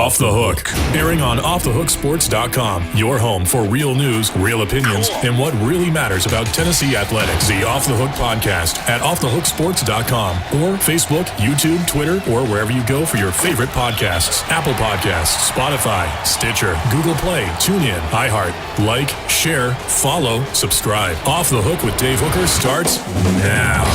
Off the Hook, airing on offthehooksports.com. Your home for real news, real opinions, and what really matters about Tennessee athletics. The Off the Hook podcast at offthehooksports.com or Facebook, YouTube, Twitter, or wherever you go for your favorite podcasts. Apple Podcasts, Spotify, Stitcher, Google Play, TuneIn, iHeart. Like, share, follow, subscribe. Off the Hook with Dave Hooker starts now.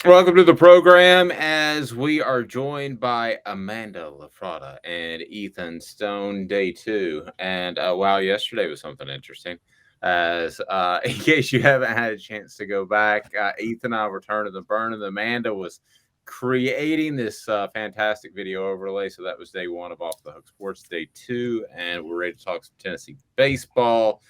Welcome to the program as we are joined by Amanda LaFrada and Ethan Stone, day two. And wow, yesterday was something interesting. As in case you haven't had a chance to go back, Ethan and I returned to the burn, and Amanda was creating this fantastic video overlay. So that was day one of Off the Hook Sports, day two, and we're ready to talk some Tennessee baseball.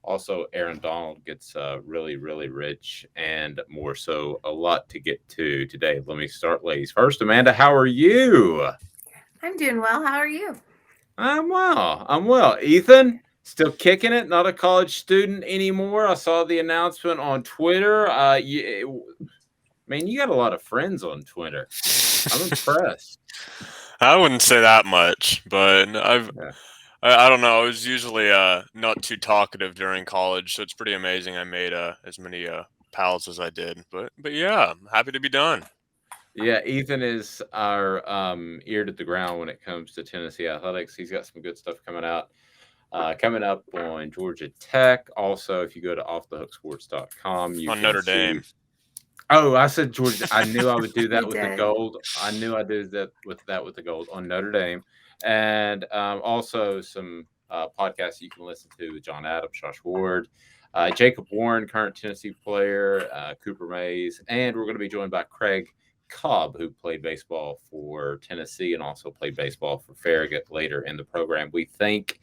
Also, Aaron Donald gets really, really rich and more. So a lot to get to today. Let me start, ladies first. Amanda, how are you? I'm doing well. How are you? I'm well. Ethan, still kicking it. Not a college student anymore. I saw the announcement on Twitter. You got a lot of friends on Twitter. I'm impressed. I wouldn't say that much, but I don't know. I was usually not too talkative during college, so it's pretty amazing I made as many pals as I did. But yeah, I'm happy to be done. Yeah, Ethan is our ear to the ground when it comes to Tennessee athletics. He's got some good stuff coming up on Georgia Tech. Also, if you go to offthehooksports.com, you on Notre Dame. Oh, I said Georgia. I knew I would do that with the gold. I knew I'd do that with the gold on Notre Dame. And also some podcasts you can listen to with John Adams, Josh Ward, Jacob Warren, current Tennessee player, Cooper Mays, and we're going to be joined by Craig Cobb, who played baseball for Tennessee and also played baseball for Farragut later in the program. We thank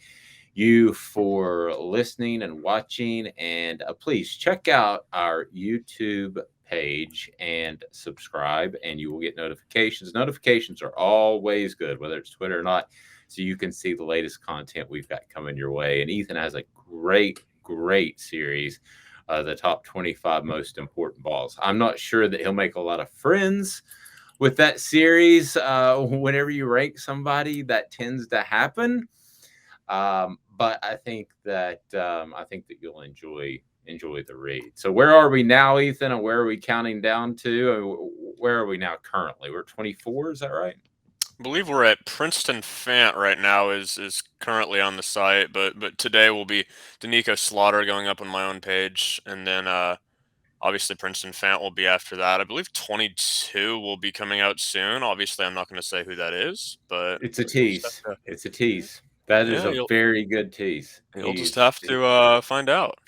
you for listening and watching, and please check out our YouTube page and subscribe, and you will get notifications. Notifications are always good, whether it's Twitter or not, so you can see the latest content we've got coming your way. And Ethan has a great series, the top 25 most important balls. I'm not sure that he'll make a lot of friends with that series. Whenever you rank somebody, that tends to happen, but I think that you'll enjoy the read. So where are we now, Ethan, and where are we counting down to? Where are we now currently? We're 24, is that right? I believe we're at Princeton Fant right now is currently on the site, but today will be Danico Slaughter going up on my own page, and then obviously Princeton Fant will be after that. I believe 22 will be coming out soon. Obviously, I'm not going to say who that is, but it's a tease. It's a tease. That is a very good tease. You'll just have to find out.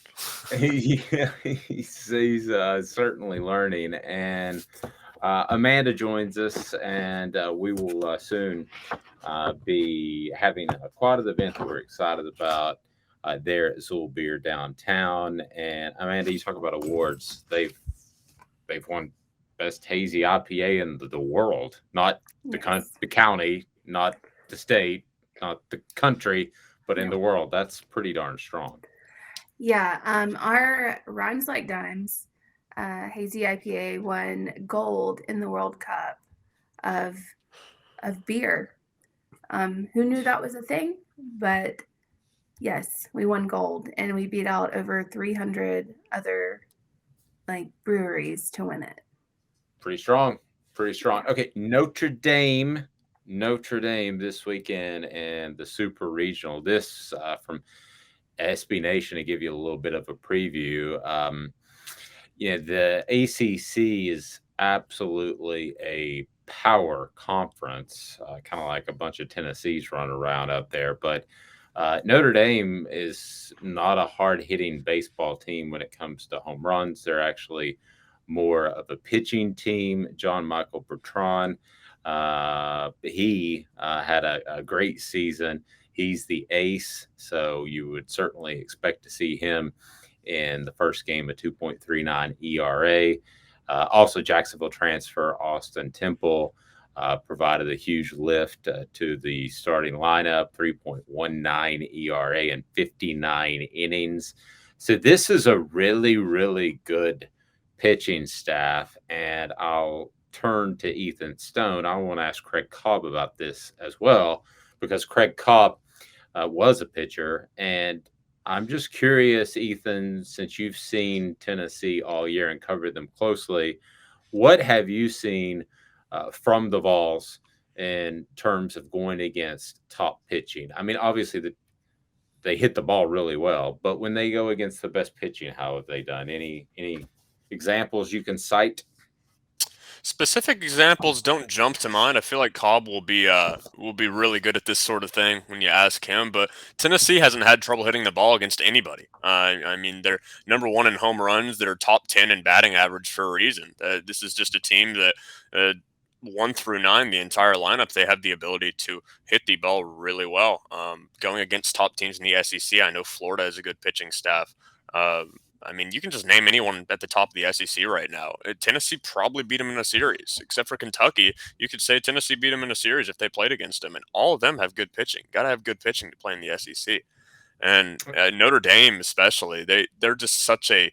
He's certainly learning, and Amanda joins us, and we will soon be having quite an event that we're excited about there at Zool Beer downtown. And Amanda, you talk about awards. They've won best hazy IPA in the world, not the county, not the state, not the country, but in the world. That's pretty darn strong. Yeah, our Rhymes Like Dimes hazy IPA won gold in the World Cup of beer. Who knew that was a thing? But yes, we won gold, and we beat out over 300 other breweries to win it. Pretty strong. Okay, Notre Dame this weekend and the Super Regional. This from SB Nation to give you a little bit of a preview. The ACC is absolutely a power conference, kind of like a bunch of Tennessees running around out there. But Notre Dame is not a hard-hitting baseball team when it comes to home runs. They're actually more of a pitching team. John Michael Bertrand, he had a great season. He's the ace, so you would certainly expect to see him in the first game, a 2.39 ERA. Also, Jacksonville transfer Austin Temple provided a huge lift to the starting lineup, 3.19 ERA in 59 innings. So this is a really, really good pitching staff. And I'll turn to Ethan Stone. I want to ask Craig Cobb about this as well, because Craig Cobb was a pitcher. And I'm just curious, Ethan, since you've seen Tennessee all year and covered them closely, what have you seen from the Vols in terms of going against top pitching? I mean, obviously they hit the ball really well, but when they go against the best pitching, how have they done? Any examples you can cite? Specific examples don't jump to mind. I feel like Cobb will be really good at this sort of thing when you ask him. But Tennessee hasn't had trouble hitting the ball against anybody. I mean, they're number one in home runs. They're top 10 in batting average for a reason. This is just a team that 1 through 9, the entire lineup, they have the ability to hit the ball really well. Going against top teams in the SEC, I know Florida has a good pitching staff. I mean, you can just name anyone at the top of the SEC right now. Tennessee probably beat them in a series, except for Kentucky. You could say Tennessee beat them in a series if they played against them, and all of them have good pitching. Got to have good pitching to play in the SEC. And Notre Dame, especially, they're just such a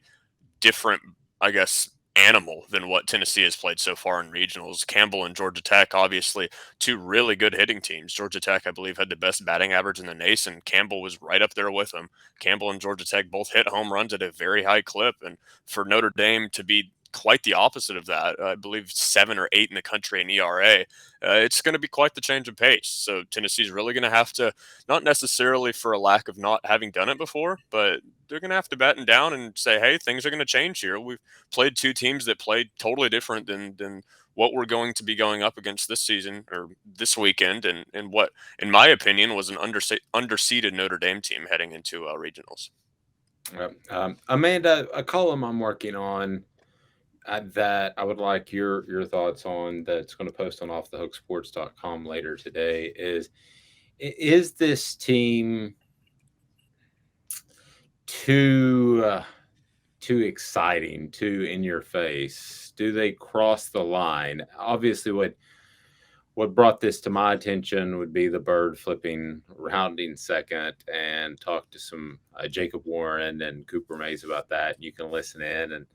different, I guess, animal than what Tennessee has played so far in regionals. Campbell and Georgia Tech, obviously, two really good hitting teams. Georgia Tech, I believe, had the best batting average in the nation. Campbell was right up there with them. Campbell and Georgia Tech both hit home runs at a very high clip. And for Notre Dame to be quite the opposite of that, I believe 7 or 8 in the country in ERA, it's going to be quite the change of pace. So Tennessee's really going to have to, not necessarily for a lack of not having done it before, but they're going to have to batten down and say, hey, things are going to change here. We've played two teams that played totally different than what we're going to be going up against this season or this weekend, and what, in my opinion, was an underseeded Notre Dame team heading into regionals. Amanda, a column I'm working on that I would like your thoughts on, that's going to post on offthehooksports.com later today, is this team too exciting, too in your face? Do they cross the line? Obviously, what brought this to my attention would be the bird flipping, rounding second, and talk to some Jacob Warren and Cooper Mays about that. You can listen in. And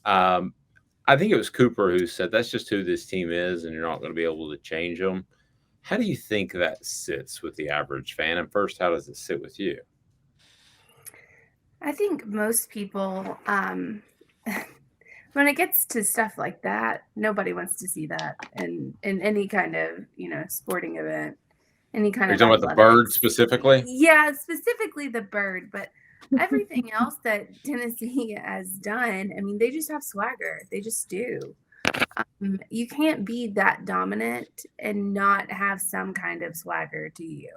I think it was Cooper who said that's just who this team is, and you're not going to be able to change them. How do you think that sits with the average fan? And first, how does it sit with you? I think most people, when it gets to stuff like that, nobody wants to see that in any kind of, sporting event, any kind Are you of talking about the bird specifically? Yeah, specifically the bird, but everything else that Tennessee has done, I mean, they just have swagger. They just do. You can't be that dominant and not have some kind of swagger to you.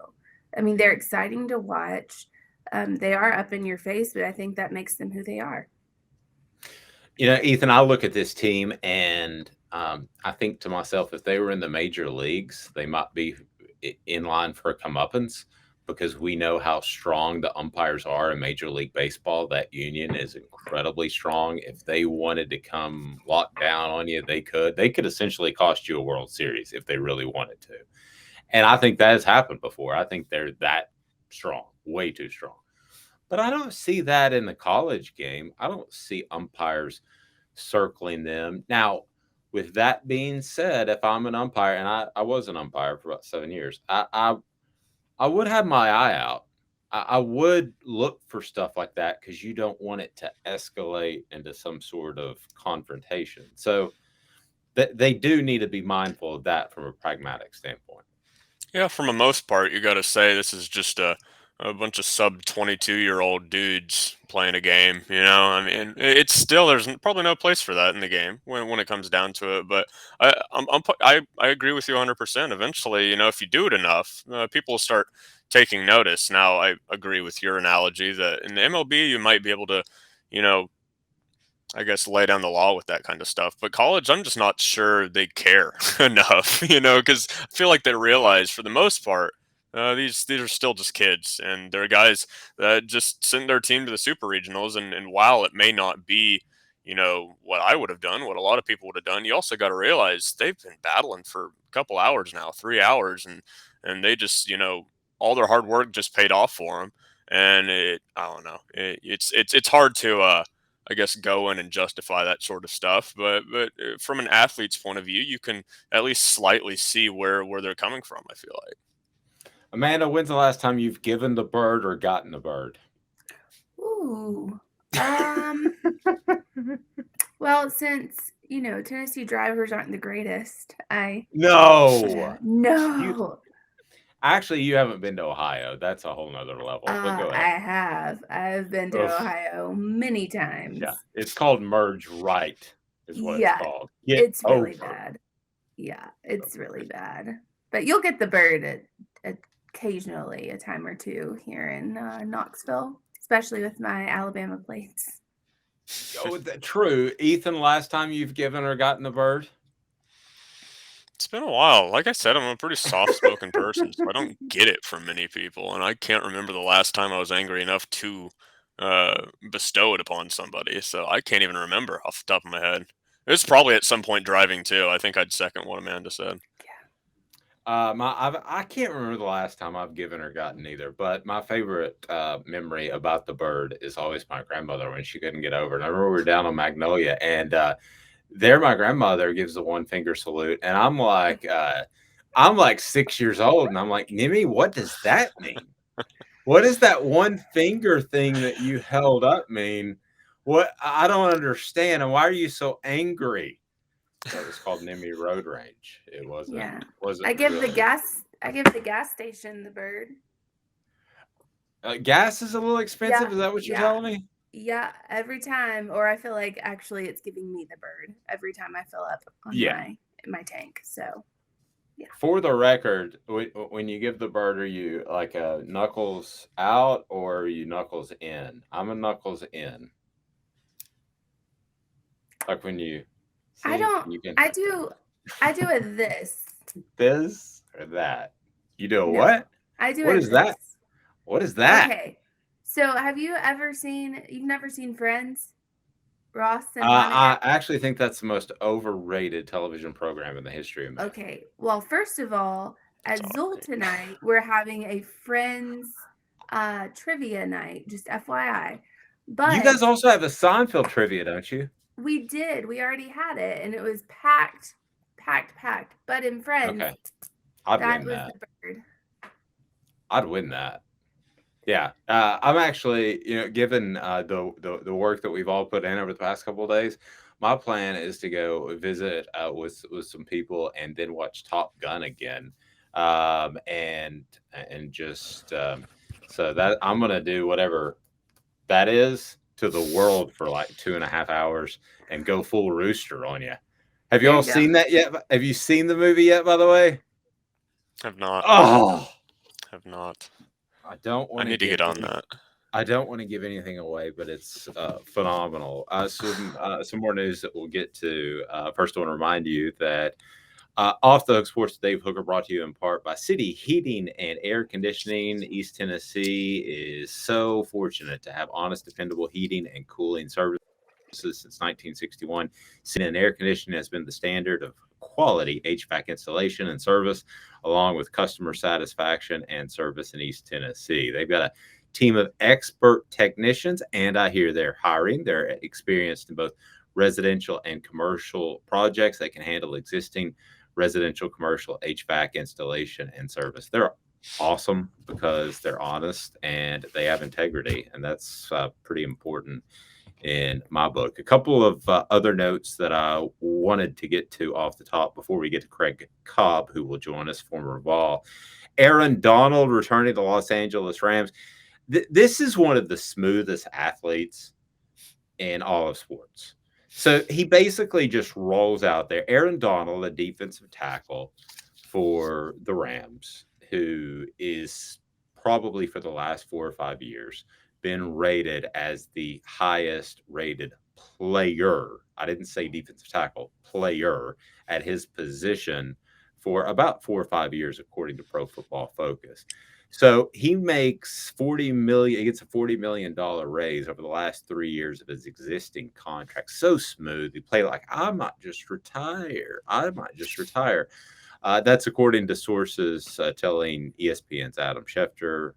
I mean, they're exciting to watch. They are up in your face, but I think that makes them who they are. Ethan, I look at this team and I think to myself, if they were in the major leagues, they might be in line for a comeuppance, because we know how strong the umpires are in Major League Baseball. That union is incredibly strong. If they wanted to come lock down on you, they could. They could essentially cost you a World Series if they really wanted to. And I think that has happened before. I think they're that strong, way too strong. But I don't see that in the college game. I don't see umpires circling them. Now, with that being said, if I'm an umpire, and I was an umpire for about 7 years, I would have my eye out. I would look for stuff like that, because you don't want it to escalate into some sort of confrontation. So they do need to be mindful of that from a pragmatic standpoint. Yeah, from the most part, you got to say this is just a bunch of sub 22-year-old dudes playing a game. I mean, it's still, there's probably no place for that in the game when it comes down to it. But I agree with you 100%. Eventually, if you do it enough, people will start taking notice. Now, I agree with your analogy that in the MLB, you might be able to, I guess, lay down the law with that kind of stuff. But college, I'm just not sure they care enough, because I feel like they realize, for the most part, these are still just kids, and they're guys that just send their team to the super regionals. And while it may not be, what I would have done, what a lot of people would have done. You also got to realize they've been battling for a couple hours now, 3 hours, and they just, all their hard work just paid off for them. And I don't know, it's hard to, I guess, go in and justify that sort of stuff. But from an athlete's point of view, you can at least slightly see where they're coming from, I feel like. Amanda, when's the last time you've given the bird or gotten the bird? Ooh. Well, since Tennessee drivers aren't the greatest, No. Actually, you haven't been to Ohio. That's a whole nother level. But go ahead. I have. I've been to Ohio many times. Yeah, it's called merge right, is what it's called. It's really bad. Yeah, it's really bad. But you'll get the bird occasionally, a time or two here in Knoxville, especially with my Alabama plates. Oh, true. Ethan, last time you've given or gotten the bird? It's been a while. Like I said, I'm a pretty soft-spoken person, so I don't get it from many people, and I can't remember the last time I was angry enough to bestow it upon somebody, so I can't even remember off the top of my head. It's probably at some point driving, too. I think I'd second what Amanda said. I can't remember the last time I've given or gotten either, but my favorite memory about the bird is always my grandmother when she couldn't get over. And I remember we were down on Magnolia, and there my grandmother gives the one finger salute, and I'm like 6 years old, and I'm like, Nimmy, what does that mean? What does that one finger thing that you held up mean? What? I don't understand. And why are you so angry? That was called Nimmy Road Range. It wasn't. Yeah. Wasn't I give really. the gas station the bird. Gas is a little expensive. Is that what you're telling me? Yeah, every time, or I feel like actually it's giving me the bird every time I fill up on my tank. So, yeah. For the record, when you give the bird, are you like a knuckles out or are you knuckles in? I'm a knuckles in. Like when you. I do it this. This or that? You do what? I do What it is that? What is that? Okay. So you've never seen Friends? Ross and I actually think that's the most overrated television program in the history of man. Okay. Well, first of all, at Zool tonight, we're having a Friends trivia night, just FYI. But you guys also have a Seinfeld trivia, don't you? We did. We already had it, and it was packed. But in Friends, I'd win that. The bird. I'd win that. Yeah, I'm actually, given the work that we've all put in over the past couple of days, my plan is to go visit with some people and then watch Top Gun again, and just so that I'm gonna do whatever that is to the world for like 2.5 hours and go full rooster on you. Have you all seen that yet? Have you seen the movie yet, by the way? Have not. Oh, have not. I need to get on that. I don't want to give anything away, but it's phenomenal. Some more news that we'll get to. First, I want to remind you that Off the Hook Sports with Dave Hooker brought to you in part by City Heating and Air Conditioning. East Tennessee is so fortunate to have honest, dependable heating and cooling services since 1961. City and Air Conditioning has been the standard of quality HVAC installation and service, along with customer satisfaction and service in East Tennessee. They've got a team of expert technicians, and I hear they're hiring. They're experienced in both residential and commercial projects that can handle existing residential, commercial HVAC installation and service. They're awesome because they're honest and they have integrity, and that's pretty important in my book. A couple of other notes that I wanted to get to off the top before we get to Craig Cobb, who will join us, former Vol. Aaron Donald returning to Los Angeles Rams. This is one of the smoothest athletes in all of sports. So he basically just rolls out there. Aaron Donald, a defensive tackle for the Rams, who is probably for the last 4 or 5 years been rated as the highest rated player. I didn't say defensive tackle, player at his position for about 4 or 5 years, according to Pro Football Focus. So he makes $40 million. He gets a $40 million raise over the last 3 years of his existing contract. So smooth. He played like, I might just retire. That's according to sources telling ESPN's Adam Schefter.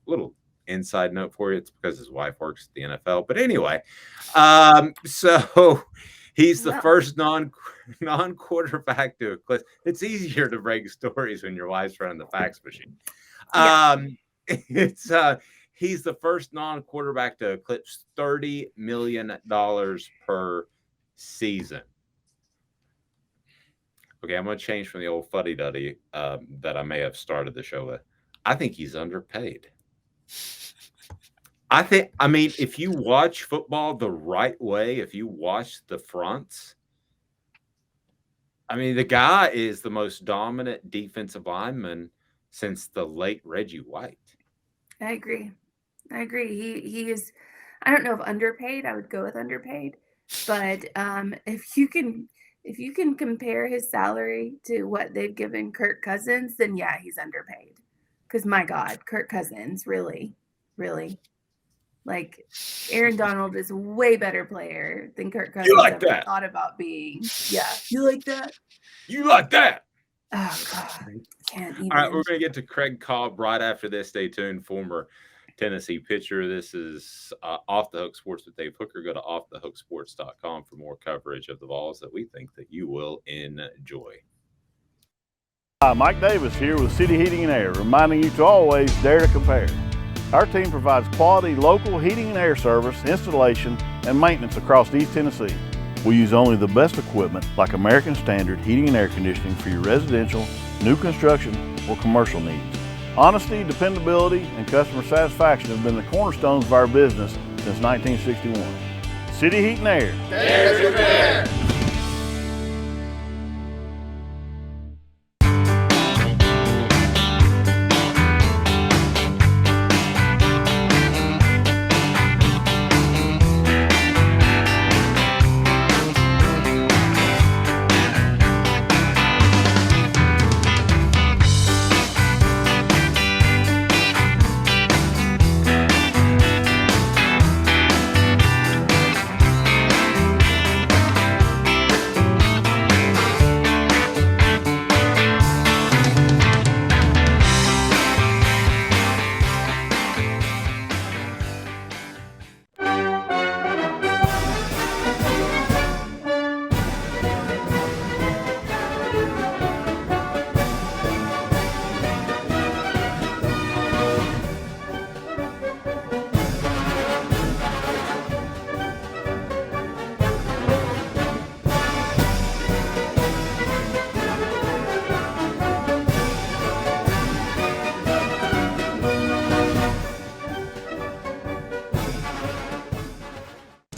Little inside note for you. It's because his wife works at the NFL. But anyway, so he's the first non-quarterback to eclipse. It's easier to break stories when your wife's running the fax machine. He's the first non-quarterback to eclipse $30 million per season. Okay, I'm going to change from the old fuddy-duddy that I may have started the show with. I think he's underpaid. I mean, if you watch football the right way, if you watch the fronts, I mean, the guy is the most dominant defensive lineman since the late Reggie White. I agree. He is, I don't know if underpaid, I would go with underpaid, but if you can compare his salary to what they've given Kirk Cousins, then yeah, he's underpaid. Because my God, Kirk Cousins, really. Like, Aaron Donald is a way better player than Kirk Cousins ever thought about being. Yeah. You like that? You like that? Oh, God. Can't even. All right, we're going to get to Craig Cobb right after this. Stay tuned. Former Tennessee pitcher. This is Off the Hook Sports with Dave Hooker. Go to offthehooksports.com for more coverage of the Vols that we think that you will enjoy. Hi, Mike Davis here with City Heating and Air, reminding you to always dare to compare. Our team provides quality local heating and air service, installation, and maintenance across East Tennessee. We use only the best equipment like American Standard heating and air conditioning for your residential, new construction, or commercial needs. Honesty, dependability, and customer satisfaction have been the cornerstones of our business since 1961. City Heat and Air. Dare to compare.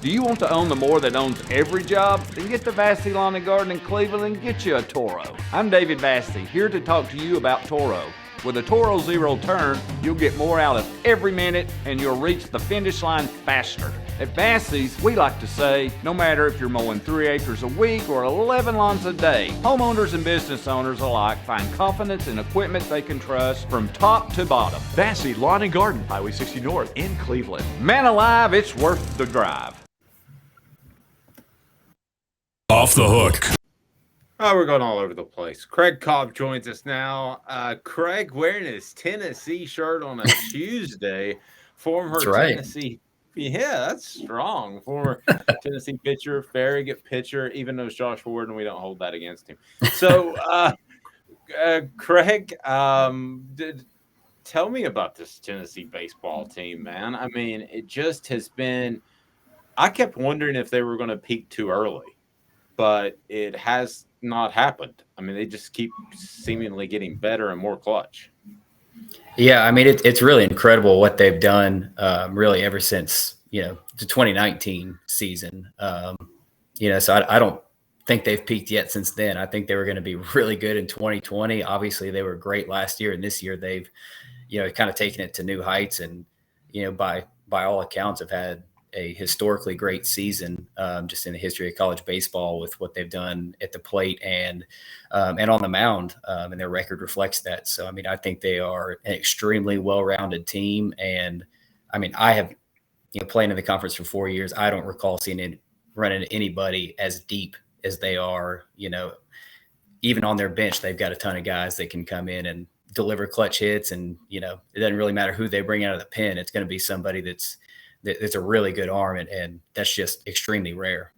Do you want to own the more that owns every job? Then get to Vassey Lawn and Garden in Cleveland and get you a Toro. I'm David Vassey, here to talk to you about Toro. With a Toro Zero Turn, you'll get more out of every minute and you'll reach the finish line faster. At Vassey's, we like to say, no matter if you're mowing 3 acres a week or 11 lawns a day, homeowners and business owners alike find confidence in equipment they can trust from top to bottom. Vassey Lawn and Garden, Highway 60 North in Cleveland. Man alive, it's worth the drive. Off the Hook. Oh, we're going all over the place. Craig Cobb joins us now. Craig wearing his Tennessee shirt on a Tuesday. Former Tennessee. Yeah, that's strong. Former Tennessee pitcher, Farragut pitcher, even though it's Josh Ward, and we don't hold that against him. So, Craig, tell me about this Tennessee baseball team, man. I mean, it just has been – I kept wondering if they were going to peak too early, but it has not happened. I mean, they just keep seemingly getting better and more clutch. Yeah, I mean, it's really incredible what they've done really ever since, the 2019 season. So I don't think they've peaked yet since then. I think they were going to be really good in 2020. Obviously, they were great last year, and this year they've, kind of taken it to new heights and, by all accounts have had a historically great season, just in the history of college baseball with what they've done at the plate and on the mound, and their record reflects that. So, I mean, I think they are an extremely well-rounded team. And I mean, I have, playing in the conference for 4 years, I don't recall seeing it running anybody as deep as they are. Even on their bench, they've got a ton of guys that can come in and deliver clutch hits. And, it doesn't really matter who they bring out of the pen. It's going to be somebody that's a really good arm. And that's just extremely rare.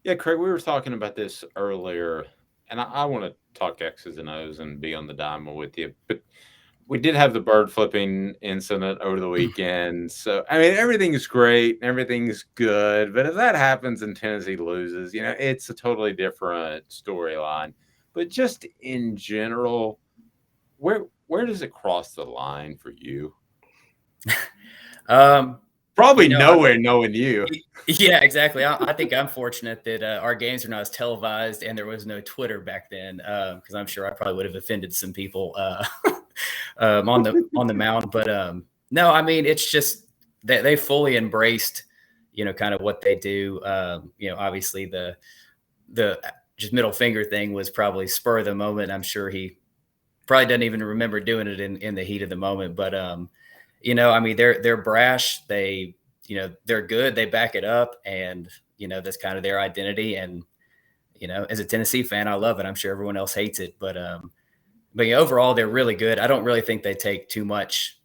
Yeah, Craig, we were talking about this earlier, and I want to talk X's and O's and be on the diamond with you. But we did have the bird flipping incident over the weekend. So, I mean, everything's great. Everything's good. But if that happens and Tennessee loses, it's a totally different storyline. But just in general, where does it cross the line for you? Probably nowhere, knowing you. Yeah, exactly. I think I'm fortunate that our games are not as televised, and there was no Twitter back then, because I'm sure I probably would have offended some people on the mound. But no, I mean, it's just that they fully embraced, kind of what they do. Obviously the just middle finger thing was probably spur of the moment. I'm sure he probably doesn't even remember doing it in the heat of the moment. But I mean, they're brash. They're good. They back it up, and that's kind of their identity. And as a Tennessee fan, I love it. I'm sure everyone else hates it, but overall, they're really good. I don't really think they take too much.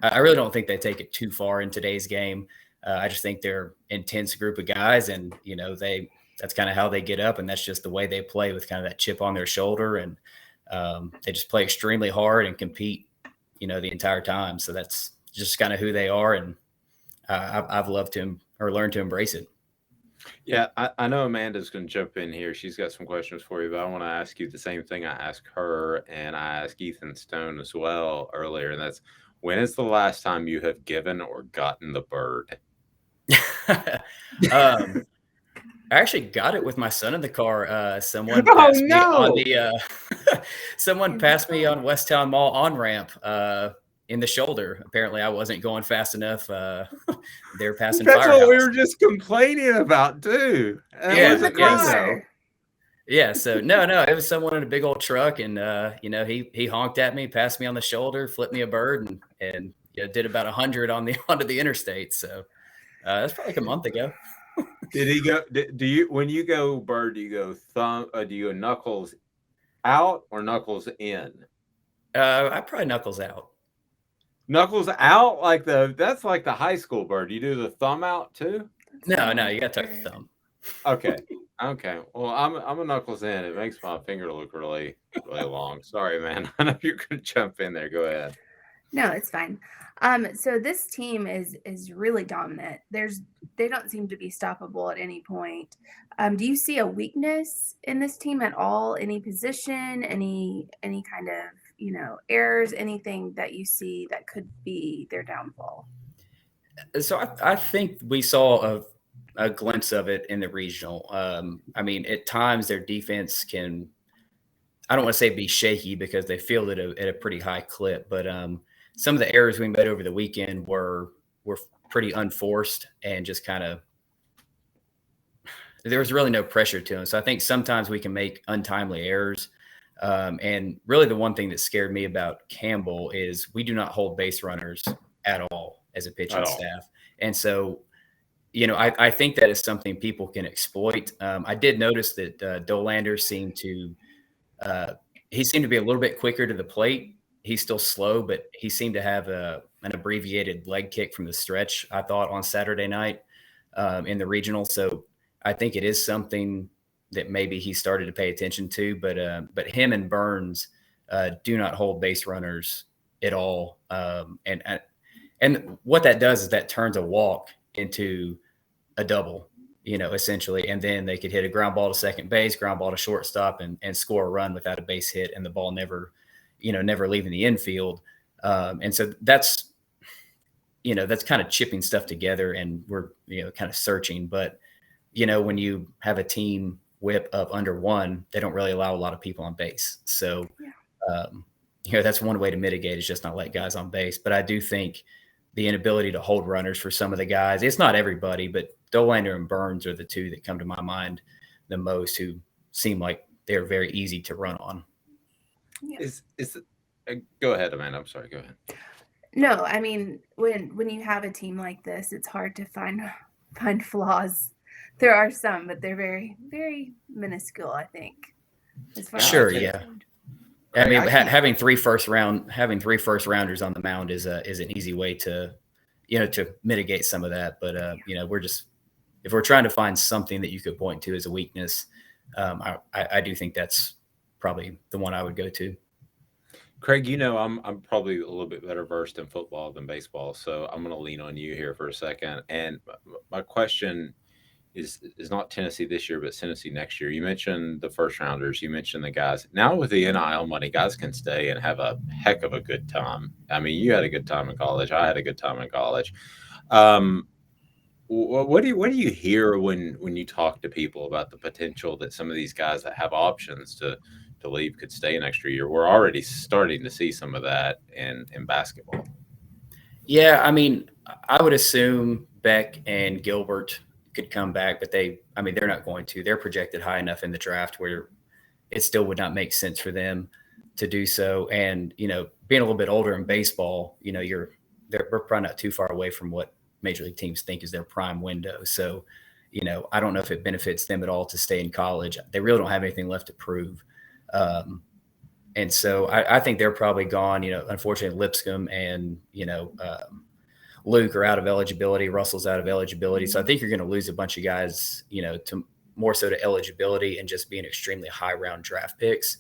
I really don't think they take it too far in today's game. I just think they're an intense group of guys, and that's kind of how they get up, and that's just the way they play, with kind of that chip on their shoulder, and they just play extremely hard and compete, the entire time. So that's just kind of who they are, and I've loved to learned to embrace it. Yeah, I know Amanda's going to jump in here. She's got some questions for you, but I want to ask you the same thing I asked her, and I asked Ethan Stone as well earlier, and that's, when is the last time you have given or gotten the bird? I actually got it with my son in the car. Someone passed me on the someone passed me on West Town Mall on ramp in the shoulder. Apparently, I wasn't going fast enough. They were passing. That's Firehouse. what we were just complaining about too. Yeah. So no, it was someone in a big old truck, and he honked at me, passed me on the shoulder, flipped me a bird, and did about 100 onto the interstate. So that's probably like a month ago. Did he go? Do you, when you go bird, do you go thumb? Do you go knuckles out or knuckles in? I probably knuckles out. Knuckles out, that's like the high school bird. You do the thumb out too? No, you got to tuck the thumb. Okay. Well, I'm a knuckles in. It makes my finger look really, really long. Sorry, man. I know you're gonna jump in there. Go ahead. No, it's fine. So this team is really dominant. They don't seem to be stoppable at any point. Do you see a weakness in this team at all? Any position, any kind of, errors, anything that you see that could be their downfall? So I think we saw a glimpse of it in the regional. I mean, at times their defense can, I don't want to say be shaky, because they fielded at a pretty high clip, but some of the errors we made over the weekend were pretty unforced, and just kind of, there was really no pressure to them. So I think sometimes we can make untimely errors. And really the one thing that scared me about Campbell is we do not hold base runners at all as a pitching staff. And so, I think that is something people can exploit. I did notice that Dolander seemed to be a little bit quicker to the plate. He's still slow, but he seemed to have an abbreviated leg kick from the stretch, I thought, on Saturday night in the regional. So I think it is something that maybe he started to pay attention to, but him and Burns do not hold base runners at all. And what that does is that turns a walk into a double, essentially. And then they could hit a ground ball to second base, ground ball to shortstop, and score a run without a base hit, and the ball never leaving the infield. And so that's kind of chipping stuff together, and we're, kind of searching. But, when you have a team whip of under 1, they don't really allow a lot of people on base. So, that's one way to mitigate, is just not let guys on base. But I do think the inability to hold runners for some of the guys. It's not everybody, but Dolander and Burns are the two that come to my mind the most, who seem like they're very easy to run on. Yeah. Go ahead, Amanda. I'm sorry. Go ahead. No, I mean, when you have a team like this, it's hard to find flaws. There are some, but they're very, very minuscule, I think. As far Sure, as yeah. I mean, having three first rounders on the mound is an easy way to, to mitigate some of that. But if we're trying to find something that you could point to as a weakness, I do think that's probably the one I would go to. Craig, I'm probably a little bit better versed in football than baseball, so I'm going to lean on you here for a second. And my question is not Tennessee this year, but Tennessee next year. You mentioned the first rounders. You mentioned the guys. Now with the NIL money, guys can stay and have a heck of a good time. I mean, you had a good time in college. I had a good time in college. What do you hear when you talk to people about the potential that some of these guys that have options to leave could stay an extra year? We're already starting to see some of that in basketball. Yeah, I mean, I would assume Beck and Gilbert could come back, but they're not going to. They're projected high enough in the draft where it still would not make sense for them to do so. And, being a little bit older in baseball, we're probably not too far away from what major league teams think is their prime window. So, I don't know if it benefits them at all to stay in college. They really don't have anything left to prove. And so I think they're probably gone. Unfortunately, Lipscomb and, Luke are out of eligibility. Russell's out of eligibility. So I think you're going to lose a bunch of guys, to more so to eligibility and just being extremely high round draft picks.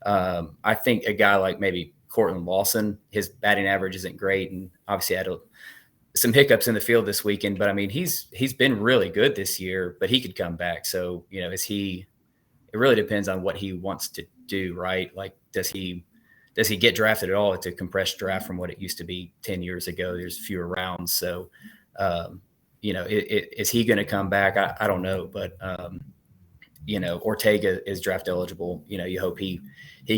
I think a guy like maybe Cortland Lawson, his batting average isn't great. And obviously had some hiccups in the field this weekend, but I mean, he's been really good this year, but he could come back. So, it really depends on what he wants to do, right? Like, does he get drafted at all? It's a compressed draft from what it used to be 10 years ago. There's fewer rounds. So, is he going to come back? I don't know, but, Ortega is draft eligible. You hope he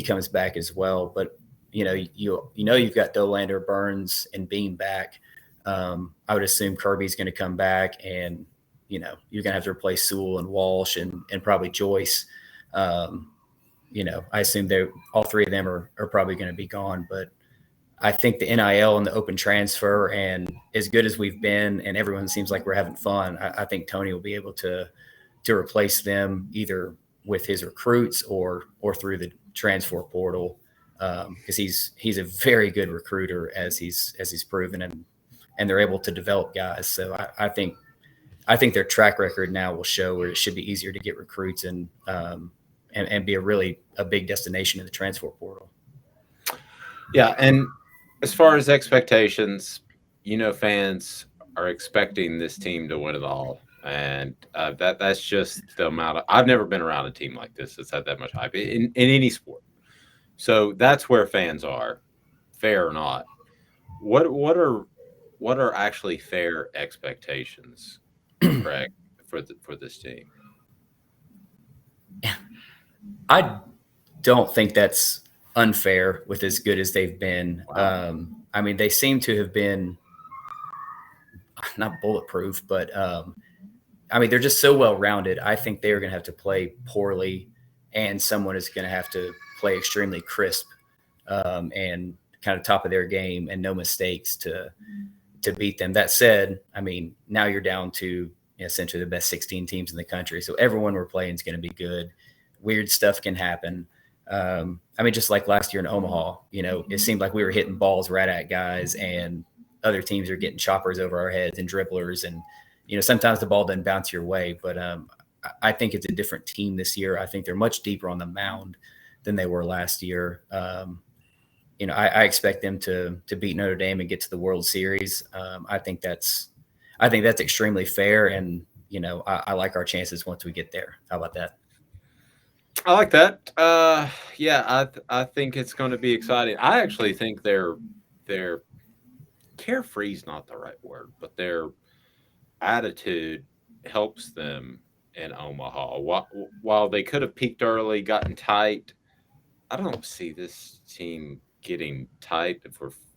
comes back as well. But, you've got Dolander, Burns, and Beam back. I would assume Kirby's going to come back, and, you're going to have to replace Sewell and Walsh and probably Joyce. I assume all three of them are probably going to be gone, but I think the NIL and the open transfer, and as good as we've been and everyone seems like we're having fun, I think Tony will be able to replace them either with his recruits or through the transfer portal. Because he's a very good recruiter as he's proven, and they're able to develop guys. So I think their track record now will show where it should be easier to get recruits and be a big destination in the transfer portal. Yeah, and as far as expectations, fans are expecting this team to win it all, and that's just the amount of. I've never been around a team like this that's had that much hype in any sport. So that's where fans are, fair or not. What are actually fair expectations, Craig, for this team? I don't think that's unfair with as good as they've been. Wow. They seem to have been not bulletproof, but they're just so well-rounded. I think they're going to have to play poorly, and someone is going to have to play extremely crisp and kind of top of their game and no mistakes to beat them. That said, now you're down to essentially the best 16 teams in the country. So everyone we're playing is going to be good. Weird stuff can happen. Just like last year in Omaha, it seemed like we were hitting balls right at guys, and other teams are getting choppers over our heads and dribblers. And, sometimes the ball doesn't bounce your way, but I think it's a different team this year. I think they're much deeper on the mound than they were last year. I expect them to beat Notre Dame and get to the World Series. I think that's extremely fair. And, I like our chances once we get there. How about that? I like that. I think it's going to be exciting. I actually think their carefree is not the right word, but their attitude helps them in Omaha. While they could have peaked early, gotten tight, I don't see this team getting tight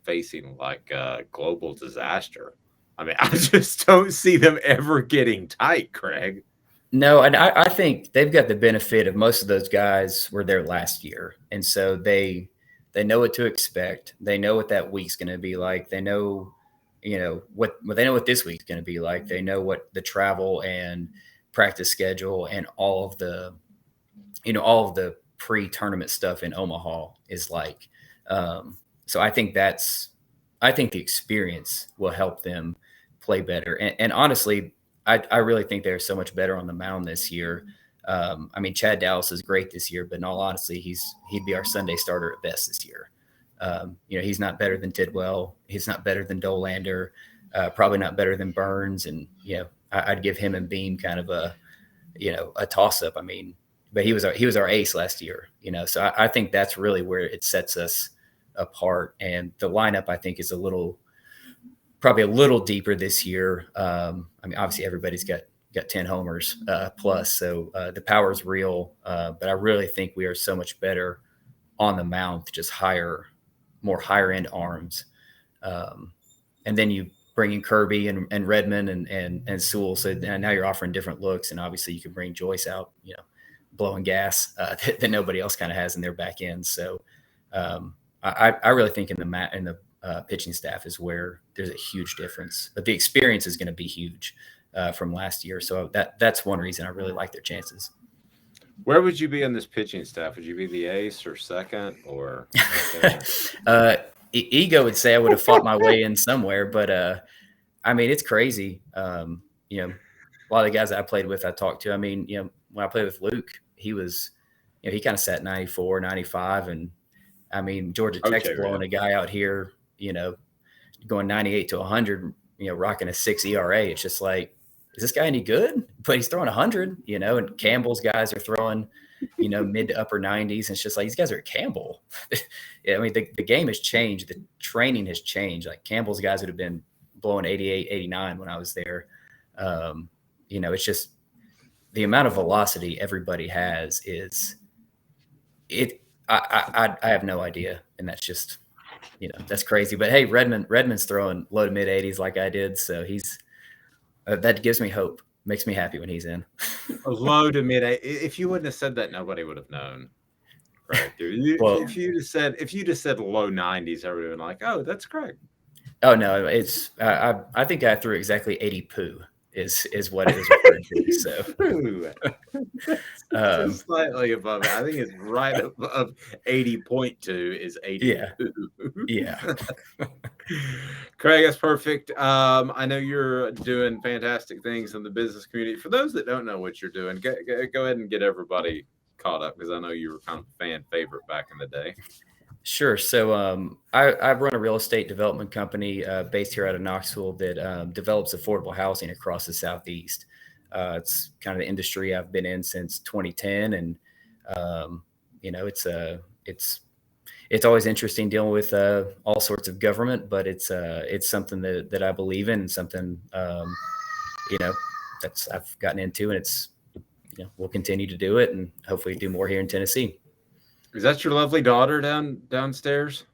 facing like global disaster. I mean, I just don't see them ever getting tight, Craig. No, and I think they've got the benefit of most of those guys were there last year, and so they know what to expect. They know what that week's going to be like. They know, what they know what this week's going to be like. They know what the travel and practice schedule and all of the pre-tournament stuff in Omaha is like. So I think the experience will help them play better. And honestly, I really think they're so much better on the mound this year. I mean, Chad Dallas is great this year, but in all honesty, he'd be our Sunday starter at best this year. He's not better than Tidwell. He's not better than Dolander. Probably not better than Burns. And I'd give him and Beam kind of a toss up. I mean, but he was our ace last year. So I think that's really where it sets us apart. And the lineup, I think, is probably a little deeper this year. I mean, obviously everybody's got 10 homers plus, so the power is real. But I really think we are so much better on the mound, just more higher end arms. And then you bring in Kirby and Redmond and Sewell. So now you're offering different looks, and obviously you can bring Joyce out, blowing gas that nobody else kind of has in their back end. So I really think in the pitching staff is where there's a huge difference, but the experience is going to be huge from last year. So that's one reason I really like their chances. Where would you be on this pitching staff? Would you be the ace or second or? Ego would say I would have fought my way in somewhere, but I mean, it's crazy. A lot of the guys that I played with, I talked to, I mean, when I played with Luke, he was, he kind of sat 94, 95. And I mean, Georgia Tech's blowing a guy out here, going 98 to 100, rocking a 6 ERA. It's just like, is this guy any good? But he's throwing 100, and Campbell's guys are throwing, mid to upper 90s. And it's just like, these guys are at Campbell. I mean, the game has changed. The training has changed. Like Campbell's guys would have been blowing 88, 89 when I was there. It's just the amount of velocity everybody has I have no idea. And that's just, that's crazy. But hey, Redmond's throwing low to mid 80s like I did. So he's that gives me hope. Makes me happy when he's in. Low to mid. If you wouldn't have said that, nobody would have known. Right, dude. Well, if you just said low 90s, everybody would have been like, "Oh, that's correct." Oh no, it's I think I threw exactly 80 poo is what it is referring to. So just slightly above it. I think it's right above 80.2 is 80. Yeah. Yeah. Craig, that's perfect. I know you're doing fantastic things in the business community. For those that don't know what you're doing, go ahead and get everybody caught up, because I know you were kind of a fan favorite back in the day. Sure. So I run a real estate development company based here out of Knoxville that develops affordable housing across the Southeast. It's kind of the industry I've been in since 2010, and it's always interesting dealing with all sorts of government, but it's something that I believe in, and something that's I've gotten into, and it's we'll continue to do it, and hopefully do more here in Tennessee. Is that your lovely daughter downstairs?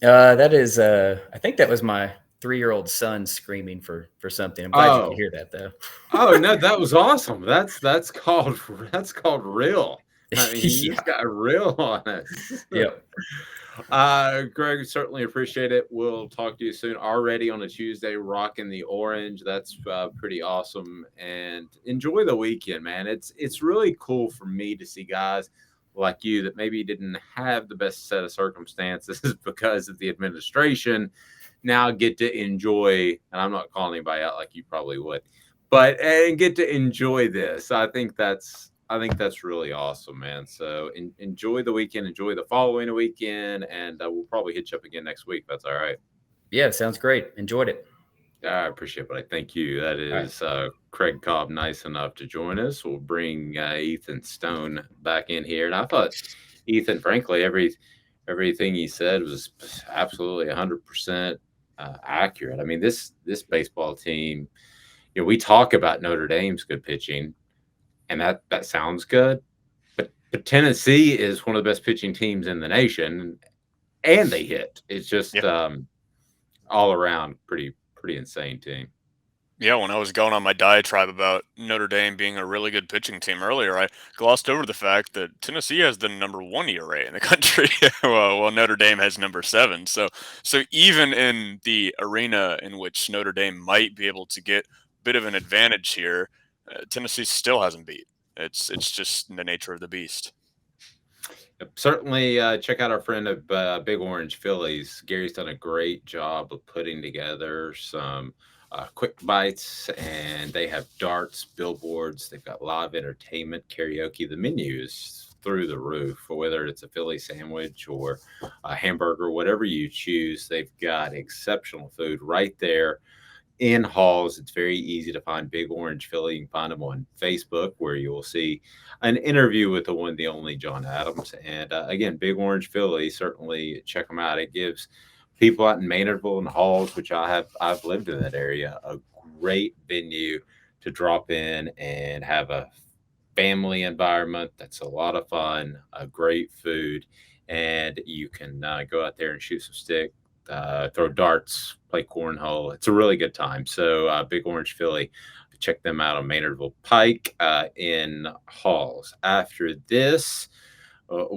That is, I think that was my 3-year-old son screaming for something. I'm glad you could hear that though. Oh no, that was awesome. That's called real. I mean, you just got real on it. Yep. Greg, certainly appreciate it. We'll talk to you soon. Already on a Tuesday, rocking the orange. That's pretty awesome. And enjoy the weekend, man. It's really cool for me to see guys like you that maybe didn't have the best set of circumstances because of the administration now get to enjoy, and I'm not calling anybody out like you probably would, and get to enjoy this. I think that's really awesome, man. So enjoy the weekend, enjoy the following weekend, and we'll probably hit you up again next week. That's all right. Yeah, sounds great. Enjoyed it. I appreciate it, buddy. Thank you. That is Craig Cobb, nice enough to join us. We'll bring Ethan Stone back in here. And I thought Ethan, frankly, everything he said was absolutely 100% accurate. I mean, this baseball team, we talk about Notre Dame's good pitching, and that sounds good. But Tennessee is one of the best pitching teams in the nation, and they hit. It's just all around pretty insane team. Yeah, when I was going on my diatribe about Notre Dame being a really good pitching team earlier, I glossed over the fact that Tennessee has the number one ERA in the country, while Notre Dame has number seven. So even in the arena in which Notre Dame might be able to get a bit of an advantage here, Tennessee still hasn't beat. It's just the nature of the beast. Certainly check out our friend at Big Orange Phillies. Gary's done a great job of putting together some quick bites, and they have darts, billboards. They've got live entertainment, karaoke. The menu is through the roof, whether it's a Philly sandwich or a hamburger, whatever you choose. They've got exceptional food right there in Halls. It's very easy to find Big Orange Philly. You can find them on Facebook, where you will see an interview with the one, the only John Adams. And again, Big Orange Philly, certainly check them out. It gives people out in Maynardville and Halls, which I've lived in that area, a great venue to drop in and have a family environment that's a lot of fun, a great food, and you can go out there and shoot some stick, throw darts, play cornhole. It's a really good time. So Big Orange Philly, check them out on Maynardville Pike in Halls. After this,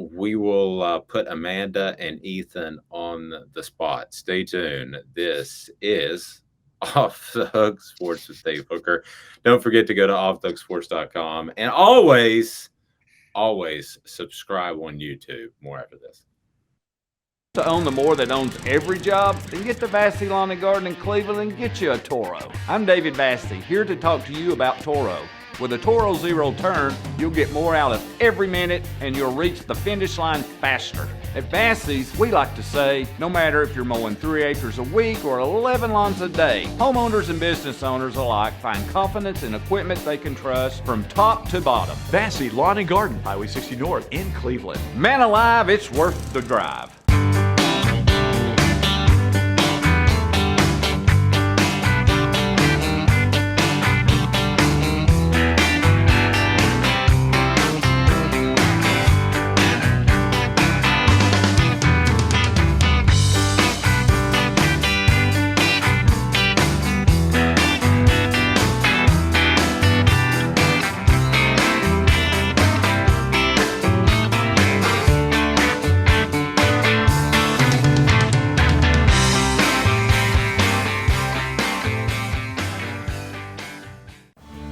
we will put Amanda and Ethan on the spot. Stay tuned. This is Off the Hook Sports with Dave Hooker. Don't forget to go to offthehooksports.com, and always subscribe on YouTube. More after this. To own the more that owns every job, then get to Vassey Lawn and Garden in Cleveland and get you a Toro. I'm David Vassey, here to talk to you about Toro. With a Toro Zero Turn, you'll get more out of every minute and you'll reach the finish line faster. At Vassey's, we like to say, no matter if you're mowing 3 acres a week or 11 lawns a day, homeowners and business owners alike find confidence in equipment they can trust from top to bottom. Vassey Lawn and Garden, Highway 60 North in Cleveland. Man alive, it's worth the drive.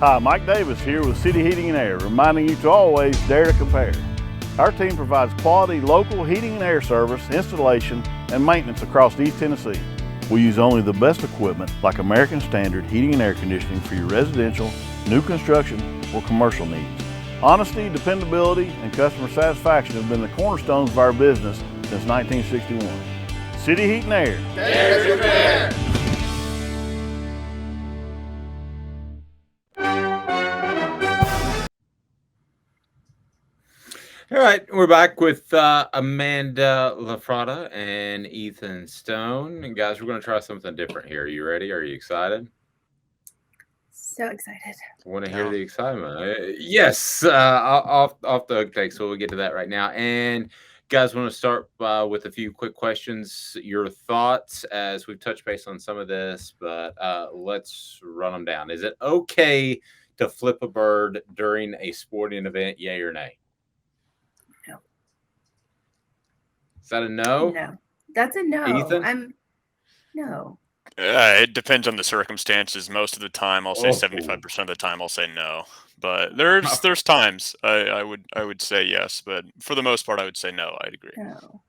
Hi, Mike Davis here with City Heating and Air, reminding you to always dare to compare. Our team provides quality local heating and air service, installation, and maintenance across East Tennessee. We use only the best equipment like American Standard heating and air conditioning for your residential, new construction, or commercial needs. Honesty, dependability, and customer satisfaction have been the cornerstones of our business since 1961. City Heat and Air. Dare to compare. All right, we're back with Amanda LaFrada and Ethan Stone. And guys, we're going to try something different here. Are you ready? Are you excited? So excited. I want to hear the excitement. Yes, off the hook take. So we'll get to that right now. And guys, want to start with a few quick questions. Your thoughts as we've touched base on some of this, but let's run them down. Is it okay to flip a bird during a sporting event? Yay or nay? No. Is that a no? No. That's a no. Ethan? No. It depends on the circumstances. Most of the time, I'll say 75% of the time, I'll say no. But there's times I would say yes, but for the most part, I would say no. I'd agree. No.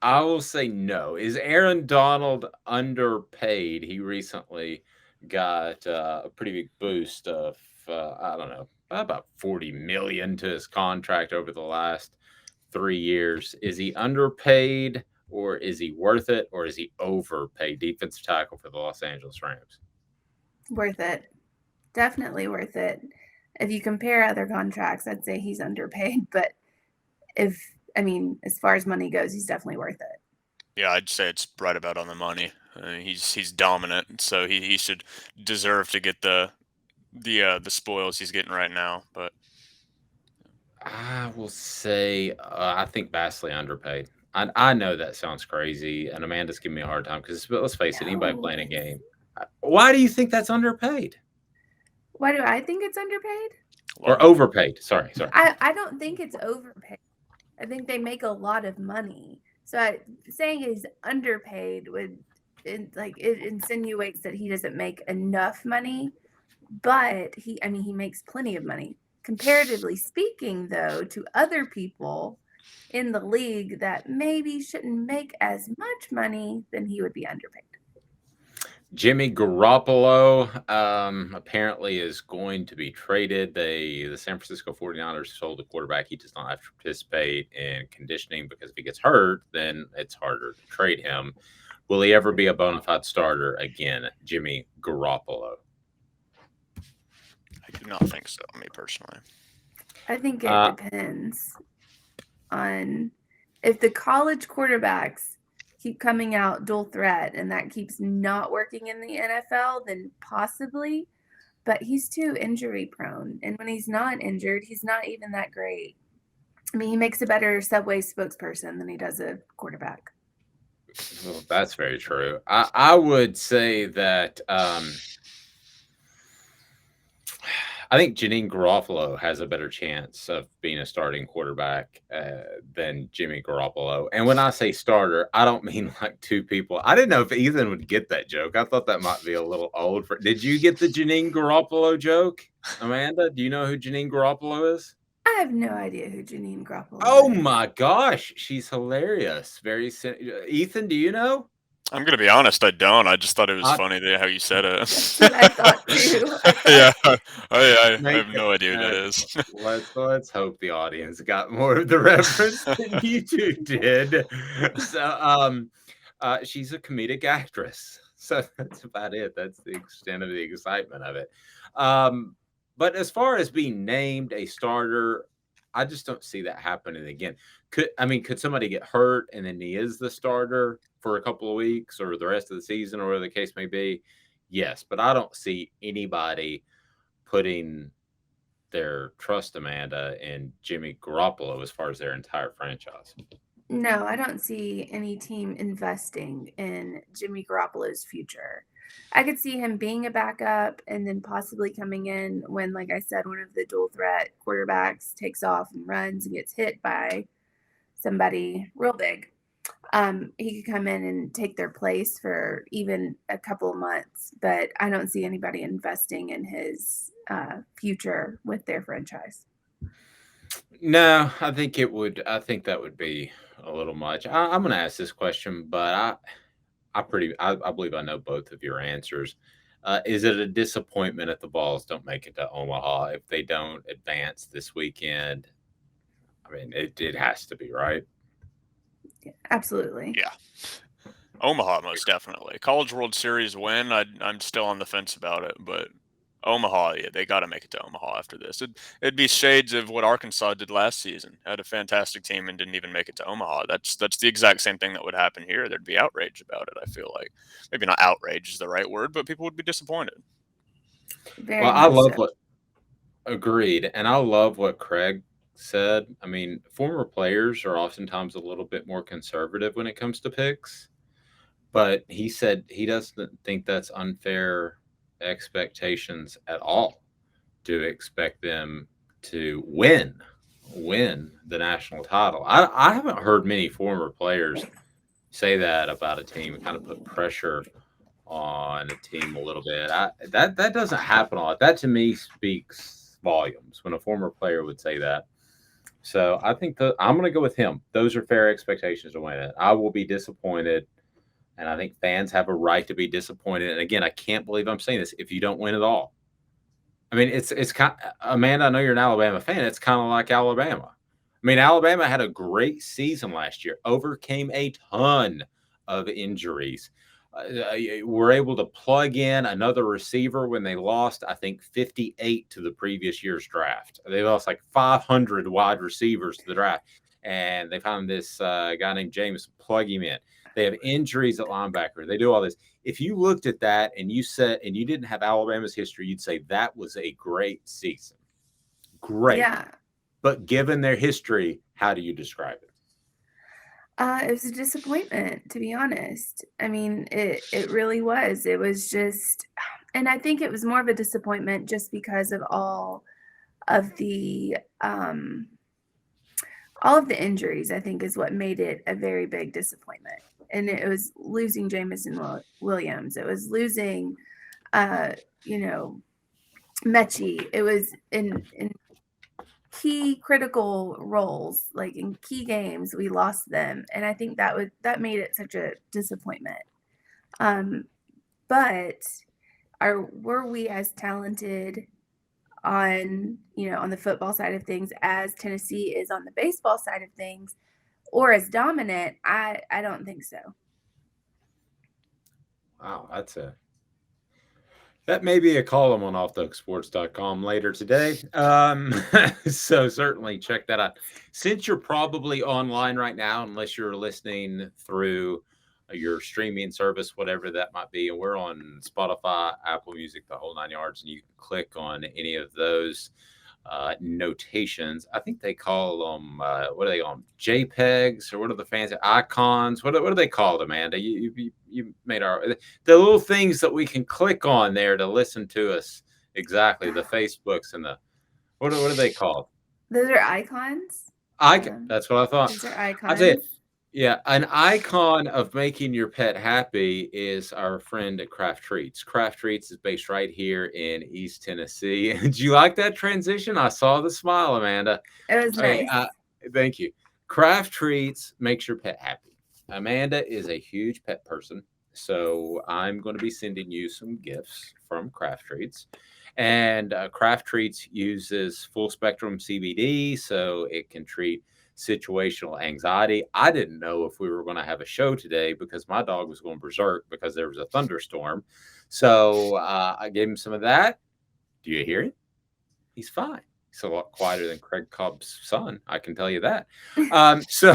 I will say no. Is Aaron Donald underpaid? He recently got a pretty big boost of I don't know, about $40 million to his contract over the last 3 years. Is he underpaid? Or is he worth it? Or is he overpaid? Defensive tackle for the Los Angeles Rams. Worth it. Definitely worth it. If you compare other contracts, I'd say he's underpaid. But as far as money goes, he's definitely worth it. Yeah, I'd say it's right about on the money. He's dominant, so he should deserve to get the spoils he's getting right now. But I will say I think vastly underpaid. I know that sounds crazy, and Amanda's giving me a hard time because let's face it, anybody playing a game. Why do you think that's underpaid? Why do I think it's underpaid? Or overpaid? Sorry. I don't think it's overpaid. I think they make a lot of money. So saying he's underpaid it insinuates that he doesn't make enough money, but he makes plenty of money. Comparatively speaking, though, to other people in the league that maybe shouldn't make as much money, then he would be underpaid. Jimmy Garoppolo apparently is going to be traded. The San Francisco 49ers sold the quarterback. He does not have to participate in conditioning because if he gets hurt, then it's harder to trade him. Will he ever be a bona fide starter again, Jimmy Garoppolo? I do not think so, me personally. I think it depends on if the college quarterbacks keep coming out dual threat and that keeps not working in the NFL, then possibly. But he's too injury prone. And when he's not injured, he's not even that great. I mean, he makes a better Subway spokesperson than he does a quarterback. Well, that's very true. I would say that I think Janine Garofalo has a better chance of being a starting quarterback than Jimmy Garoppolo. And when I say starter, I don't mean like two people. I didn't know if Ethan would get that joke. I thought that might be a little old. Did you get the Janine Garoppolo joke, Amanda? Do you know who Janine Garoppolo is? I have no idea who Janine Garoppolo Oh is. my gosh, she's hilarious. Ethan, do you know? I'm gonna be honest, I don't. I just thought it was funny how you said it. That's what I thought too. Yeah, I have no idea who that is. Let's hope the audience got more of the reference than you two did. So, she's a comedic actress. So that's about it. That's the extent of the excitement of it. But as far as being named a starter, I just don't see that happening again. Could somebody get hurt and then he is the starter for a couple of weeks or the rest of the season or whatever the case may be? Yes, but I don't see anybody putting their trust, Amanda, in Jimmy Garoppolo as far as their entire franchise. No, I don't see any team investing in Jimmy Garoppolo's future. I could see him being a backup and then possibly coming in when, like I said, one of the dual threat quarterbacks takes off and runs and gets hit by somebody real big. He could come in and take their place for even a couple of months, but I don't see anybody investing in his future with their franchise. No, I think that would be a little much. I'm going to ask this question, but I believe I know both of your answers. Is it a disappointment if the Vols don't make it to Omaha if they don't advance this weekend? I mean, it has to be, right? Yeah, absolutely. Yeah. Omaha, most definitely. College World Series win, I'm still on the fence about it, but Omaha, yeah, they got to make it to Omaha after this. It'd be shades of what Arkansas did last season. Had a fantastic team and didn't even make it to Omaha. That's the exact same thing that would happen here. There'd be outrage about it, I feel like. Maybe not outrage is the right word, but people would be disappointed. Very well, I love so. agreed. And I love what Craig said. I mean, former players are oftentimes a little bit more conservative when it comes to picks, but he said he doesn't think that's unfair expectations at all to expect them to win the national title. I haven't heard many former players say that about a team, kind of put pressure on a team a little bit. That doesn't happen a lot. That to me speaks volumes when a former player would say that. So I think I'm going to go with him. Those are fair expectations to win it. I will be disappointed. And I think fans have a right to be disappointed. And again, I can't believe I'm saying this if you don't win at all. I mean, it's kind of, Amanda, I know you're an Alabama fan. It's kind of like Alabama. I mean, Alabama had a great season last year, overcame a ton of injuries. Were able to plug in another receiver when they lost, I think, 58 to the previous year's draft. They lost like 500 wide receivers to the draft. And they found this guy named James, plug him in. They have injuries at linebacker. They do all this. If you looked at that and you didn't have Alabama's history, you'd say that was a great season. Great. Yeah. But given their history, how do you describe it? It was a disappointment, to be honest. I mean, it really was. It was just, and I think it was more of a disappointment just because of of the um, all of the injuries. I think is what made it a very big disappointment. And it was losing Jamison Williams. It was losing, you know, Mechie. It was in key critical roles, like in key games, we lost them, and I think that made it such a disappointment. But were we as talented on on the football side of things as Tennessee is on the baseball side of things, or as dominant? I don't think so. Wow, that may be a column on offthehooksports.com later today. So certainly check that out. Since you're probably online right now, unless you're listening through your streaming service, whatever that might be, and we're on Spotify, Apple Music, the whole 9 yards, and you can click on any of those notations. I think they call them, what do they call them? JPEGs, or what are the fancy icons? What do they call them, Amanda? You made the little things that we can click on there to listen to us. Exactly. The Facebooks and what are they called? Those are icons. That's what I thought. Those are icons. I did. Yeah, an icon of making your pet happy is our friend at Craft Treats. Craft Treats is based right here in East Tennessee. Did you like that transition? I saw the smile, Amanda. It was nice. Thank you. Craft Treats makes your pet happy. Amanda is a huge pet person, so I'm going to be sending you some gifts from Craft Treats. And Craft Treats uses full spectrum CBD, so it can treat situational anxiety. I didn't know if we were going to have a show today because my dog was going berserk because there was a thunderstorm. So I gave him some of that. Do you hear it? He's fine. He's a lot quieter than Craig Cobb's son, I can tell you that. So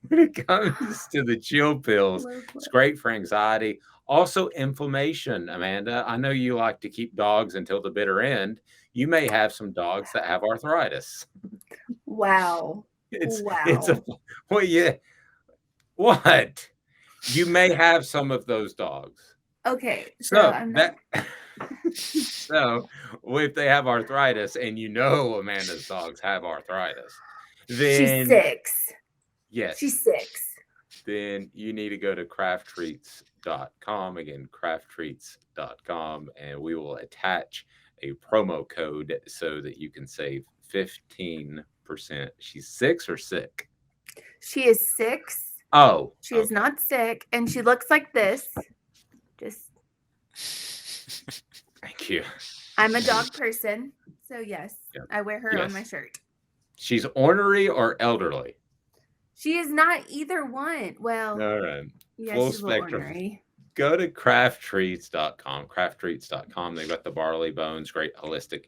when it comes to the chill pills, it's great for anxiety. Also, inflammation, Amanda. I know you like to keep dogs until the bitter end. You may have some dogs that have arthritis. Wow. Well, yeah. What? You may have some of those dogs. Okay. So if they have arthritis, and Amanda's dogs have arthritis, then she's 6. Yes. She's 6. Then you need to go to crafttreats.com. Again, crafttreats.com, and we will attach a promo code so that you can save 15%. She's 6 or sick? She is 6. Oh. She is not sick, and she looks like this. Just thank you. I'm a dog person, so yes, I wear her on my shirt. She's ornery or elderly? She is not either one. Well, all right. Yeah, full she's spectrum. Ornery. Go to crafttreats.com. Crafttreats.com. They've got the barley bones, great holistic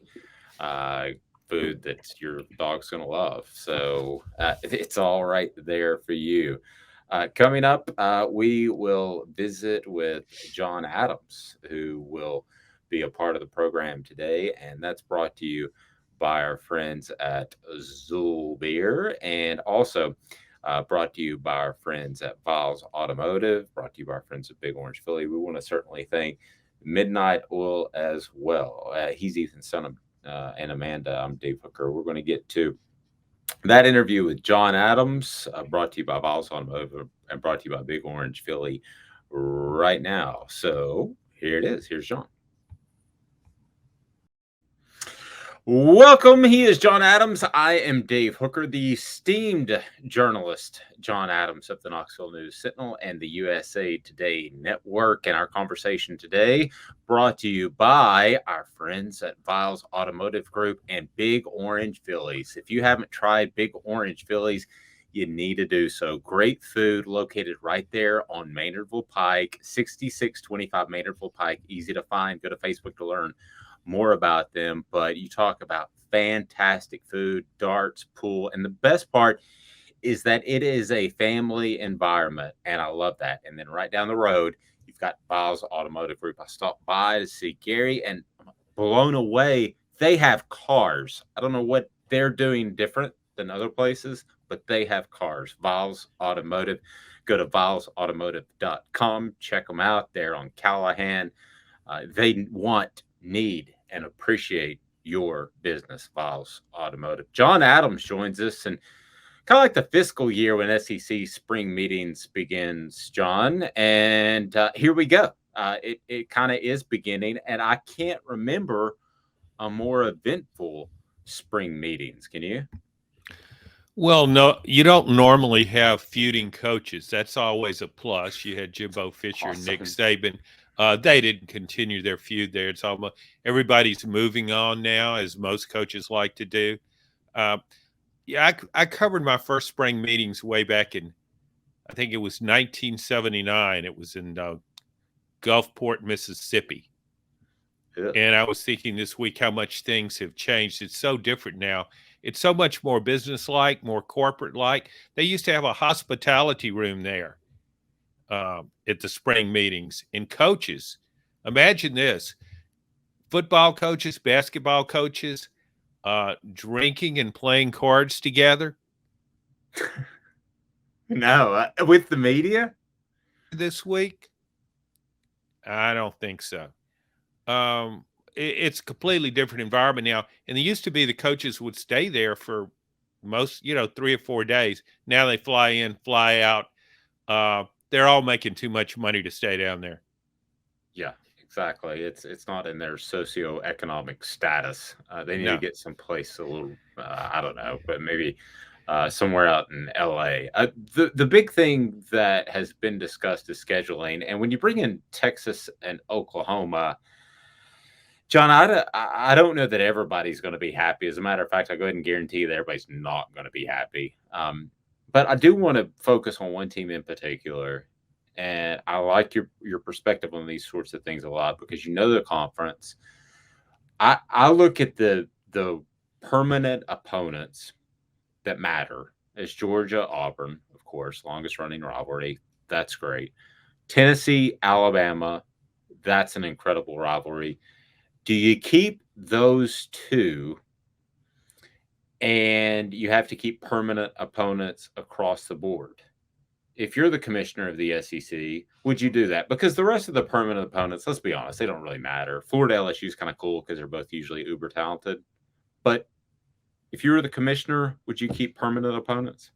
food that your dog's going to love. So it's all right there for you. Coming up, we will visit with John Adams, who will be a part of the program today. And that's brought to you by our friends at Zool Beer, and also brought to you by our friends at Vols Automotive, brought to you by our friends at Big Orange Philly. We want to certainly thank Midnight Oil as well. He's Ethan's son and Amanda. I'm Dave Hooker. We're going to get to that interview with John Adams, brought to you by Vols Automotive and brought to you by Big Orange Philly right now. So here it is. Here's John. Welcome. He is John Adams. I am Dave Hooker, the esteemed journalist John Adams of the Knoxville News Sentinel and the USA Today Network. And our conversation today brought to you by our friends at Vols Automotive Group and Big Orange Phillies. If you haven't tried Big Orange Phillies, you need to do so. Great food located right there on Maynardville Pike, 6625 Maynardville Pike. Easy to find. Go to Facebook to learn more about them. But you talk about fantastic food, darts, pool, and the best part is that it is a family environment, and I love that. And then right down the road, you've got Vols Automotive Group. I stopped by to see Gary, and I'm blown away. They have cars. I don't know what they're doing different than other places, but they have cars. Vols Automotive. Go to volsautomotive.com. Check them out. They're on Callahan. They want, need, and appreciate your business, Vols Automotive. John Adams joins us, and kind of like the fiscal year when SEC spring meetings begins, John. And here we go. It kind of is beginning, and I can't remember a more eventful spring meetings. Can you? Well, no, you don't normally have feuding coaches. That's always a plus. You had Jimbo Fisher and Nick Saban. They didn't continue their feud there. It's almost everybody's moving on now, as most coaches like to do. Yeah, I covered my first spring meetings way back in, I think it was 1979. It was in Gulfport, Mississippi. Yeah. And I was thinking this week how much things have changed. It's so different now. It's so much more business-like, more corporate-like. They used to have a hospitality room there at the spring meetings. And coaches, imagine this, football coaches, basketball coaches, drinking and playing cards together. No, with the media? This week? I don't think so. It's a completely different environment now. And it used to be the coaches would stay there for most, 3 or 4 days. Now they fly in, fly out. They're all making too much money to stay down there. Yeah, exactly. It's not in their socioeconomic status. They need to get someplace a little, I don't know, but maybe somewhere out in LA. The big thing that has been discussed is scheduling. And when you bring in Texas and Oklahoma, John, I don't know that everybody's going to be happy. As a matter of fact, I'll go ahead and guarantee that everybody's not going to be happy. But I do want to focus on one team in particular. And I like your perspective on these sorts of things a lot because you know the conference. I look at the permanent opponents that matter as Georgia, Auburn, of course, longest running rivalry. That's great. Tennessee, Alabama, that's an incredible rivalry. Do you keep those two and you have to keep permanent opponents across the board? If you're the commissioner of the SEC, would you do that? Because the rest of the permanent opponents, let's be honest, they don't really matter. Florida LSU is kind of cool because they're both usually uber talented. But if you were the commissioner, would you keep permanent opponents?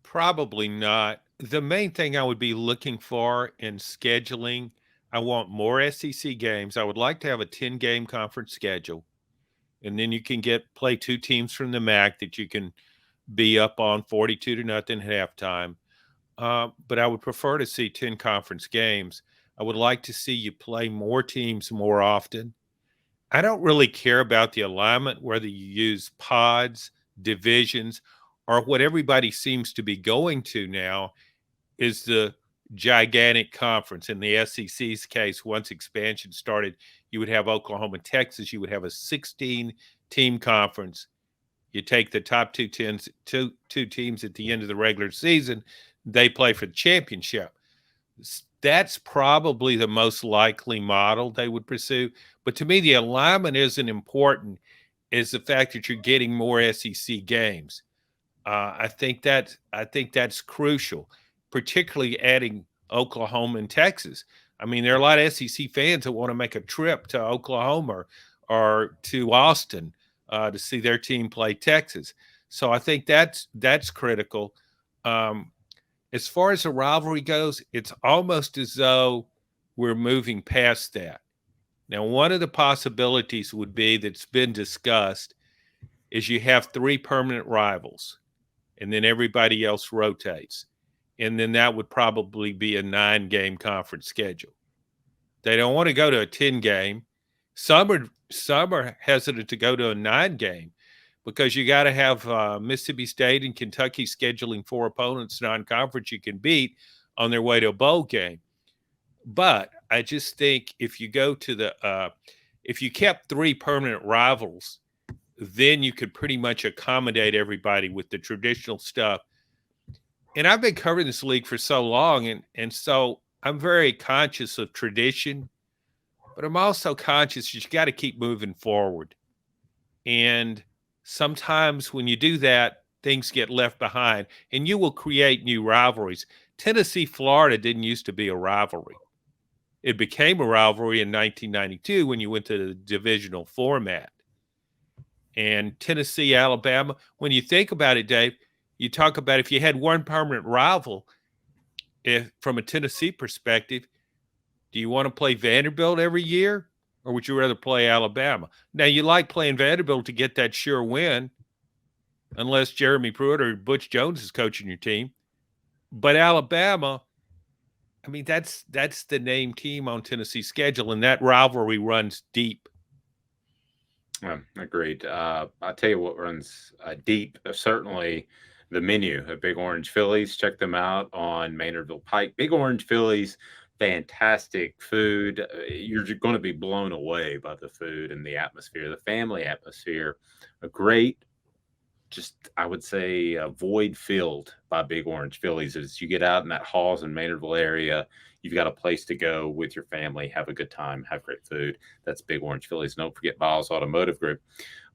Probably not. The main thing I would be looking for in scheduling, I want more SEC games. I would like to have a 10-game conference schedule. And then you can play 2 teams from the MAC that you can be up on 42-0 at halftime. But I would prefer to see 10 conference games. I would like to see you play more teams more often. I don't really care about the alignment, whether you use pods, divisions, or what everybody seems to be going to now is the gigantic conference. In the SEC's case, once expansion started, you would have Oklahoma, Texas. You would have a 16-team conference. You take the top two teams at the end of the regular season. They play for the championship. That's probably the most likely model they would pursue. But to me, the alignment isn't important. Is the fact that you're getting more SEC games. I think that's crucial, particularly adding Oklahoma and Texas. I mean, there are a lot of SEC fans that want to make a trip to Oklahoma or to Austin to see their team play Texas. So I think that's critical. As far as the rivalry goes, it's almost as though we're moving past that. Now, one of the possibilities would be that's been discussed is you have 3 permanent rivals, and then everybody else rotates. And then that would probably be a 9-game conference schedule. They don't want to go to a 10-game. Some are hesitant to go to a 9-game because you got to have Mississippi State and Kentucky scheduling 4 opponents non-conference you can beat on their way to a bowl game. But I just think if you go to if you kept 3 permanent rivals, then you could pretty much accommodate everybody with the traditional stuff. And I've been covering this league for so long, and so I'm very conscious of tradition, but I'm also conscious that you got to keep moving forward. And sometimes when you do that, things get left behind, and you will create new rivalries. Tennessee, Florida didn't used to be a rivalry. It became a rivalry in 1992 when you went to the divisional format. And Tennessee, Alabama, when you think about it, Dave, you talk about if you had one permanent rival, if from a Tennessee perspective, do you want to play Vanderbilt every year, or would you rather play Alabama? Now, you like playing Vanderbilt to get that sure win, unless Jeremy Pruitt or Butch Jones is coaching your team. But Alabama, I mean, that's the name team on Tennessee's schedule, and that rivalry runs deep. Agreed. I'll tell you what runs deep. Certainly the menu of Big Orange Phillies. Check them out on Maynardville Pike. Big Orange Phillies, fantastic food. You're going to be blown away by the food and the atmosphere, the family atmosphere. A great, just I would say, a void filled by Big Orange Phillies. As you get out in that Halls and Maynardville area, you've got a place to go with your family, have a good time, have great food. That's Big Orange Phillies. Don't forget Biles Automotive Group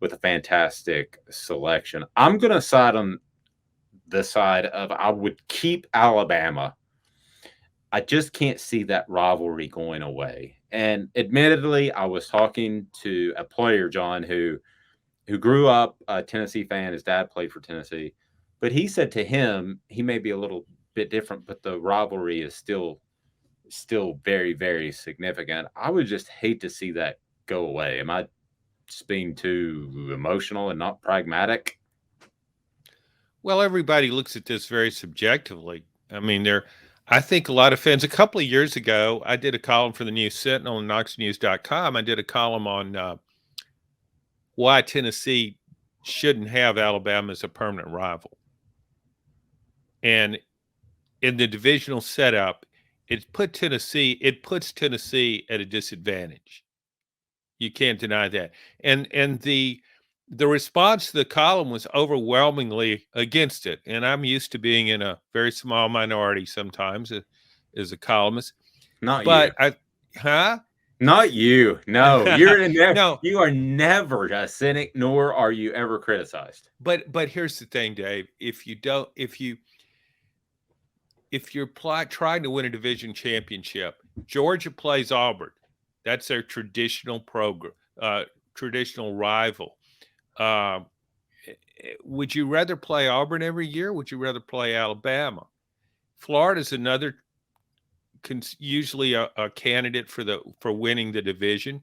with a fantastic selection. I'm going to side on the side of I would keep Alabama. I just can't see that rivalry going away. And admittedly, I was talking to a player, John, who grew up a Tennessee fan. His dad played for Tennessee. But he said to him, he may be a little bit different, but the rivalry is still very, very significant. I would just hate to see that go away. Am I just being too emotional and not pragmatic? Well, everybody looks at this very subjectively. I mean, I think a lot of fans, a couple of years ago, I did a column for the News Sentinel and KnoxNews.com. I did a column on why Tennessee shouldn't have Alabama as a permanent rival. And in the divisional setup, it puts Tennessee at a disadvantage. You can't deny that. And the response to the column was overwhelmingly against it. And I'm used to being in a very small minority sometimes as a columnist. Not but you. Not you. No, you're no. You are never a cynic, nor are you ever criticized. But here's the thing, Dave. If you're trying to win a division championship, Georgia plays Auburn. That's their traditional traditional rival. Would you rather play Auburn every year? Would you rather play Alabama? Florida's another usually a candidate for winning the division.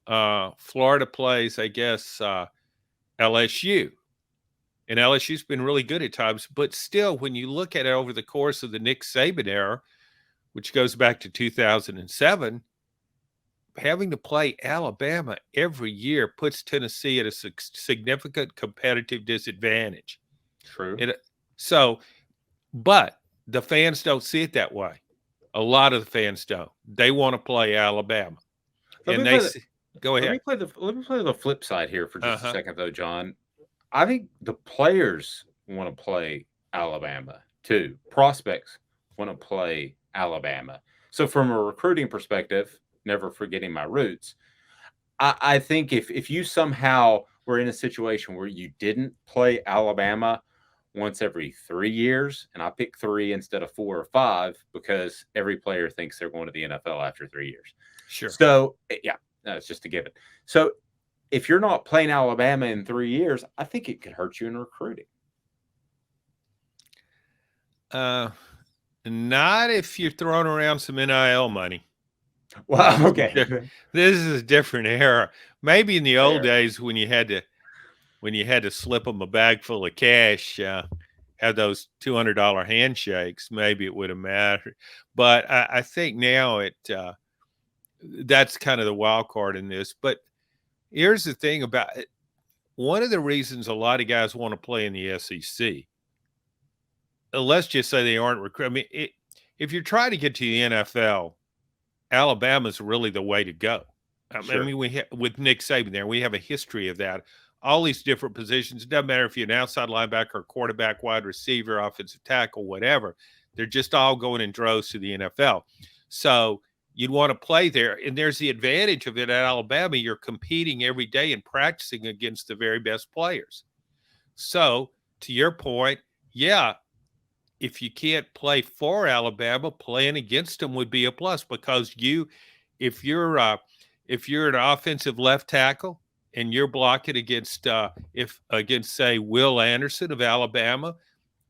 Florida plays, I guess, LSU. And LSU's been really good at times, but still, when you look at it over the course of the Nick Saban era, which goes back to 2007, having to play Alabama every year puts Tennessee at a significant competitive disadvantage. True. But the fans don't see it that way. A lot of the fans don't. They want to play Alabama. Go ahead. Let me play the flip side here for just a second, though, John. I think the players want to play Alabama too. Prospects want to play Alabama. So from a recruiting perspective, never forgetting my roots, I think if you somehow were in a situation where you didn't play Alabama once every 3 years, and I pick 3 instead of 4 or 5 because every player thinks they're going to the NFL after 3 years. Sure. So, yeah, no, it's just a given. So if you're not playing Alabama in 3 years, I think it could hurt you in recruiting. Not if you're throwing around some NIL money. Well, okay. This is a different era. Maybe in the old days when you had to slip them a bag full of cash, have those $200 handshakes, maybe it would have mattered. But I think now that's kind of the wild card in this. But here's the thing about it. One of the reasons a lot of guys want to play in the SEC, let's just say they aren't recruiting. I mean, if you're trying to get to the NFL, Alabama's really the way to go. Sure. I mean, with Nick Saban there, we have a history of that. All these different positions. It doesn't matter if you're an outside linebacker, quarterback, wide receiver, offensive tackle, whatever. They're just all going in droves to the NFL. So you'd want to play there. And there's the advantage of it at Alabama. You're competing every day and practicing against the very best players. So to your point, yeah, if you can't play for Alabama, playing against them would be a plus, because if you're an offensive left tackle and you're blocking against say Will Anderson of Alabama,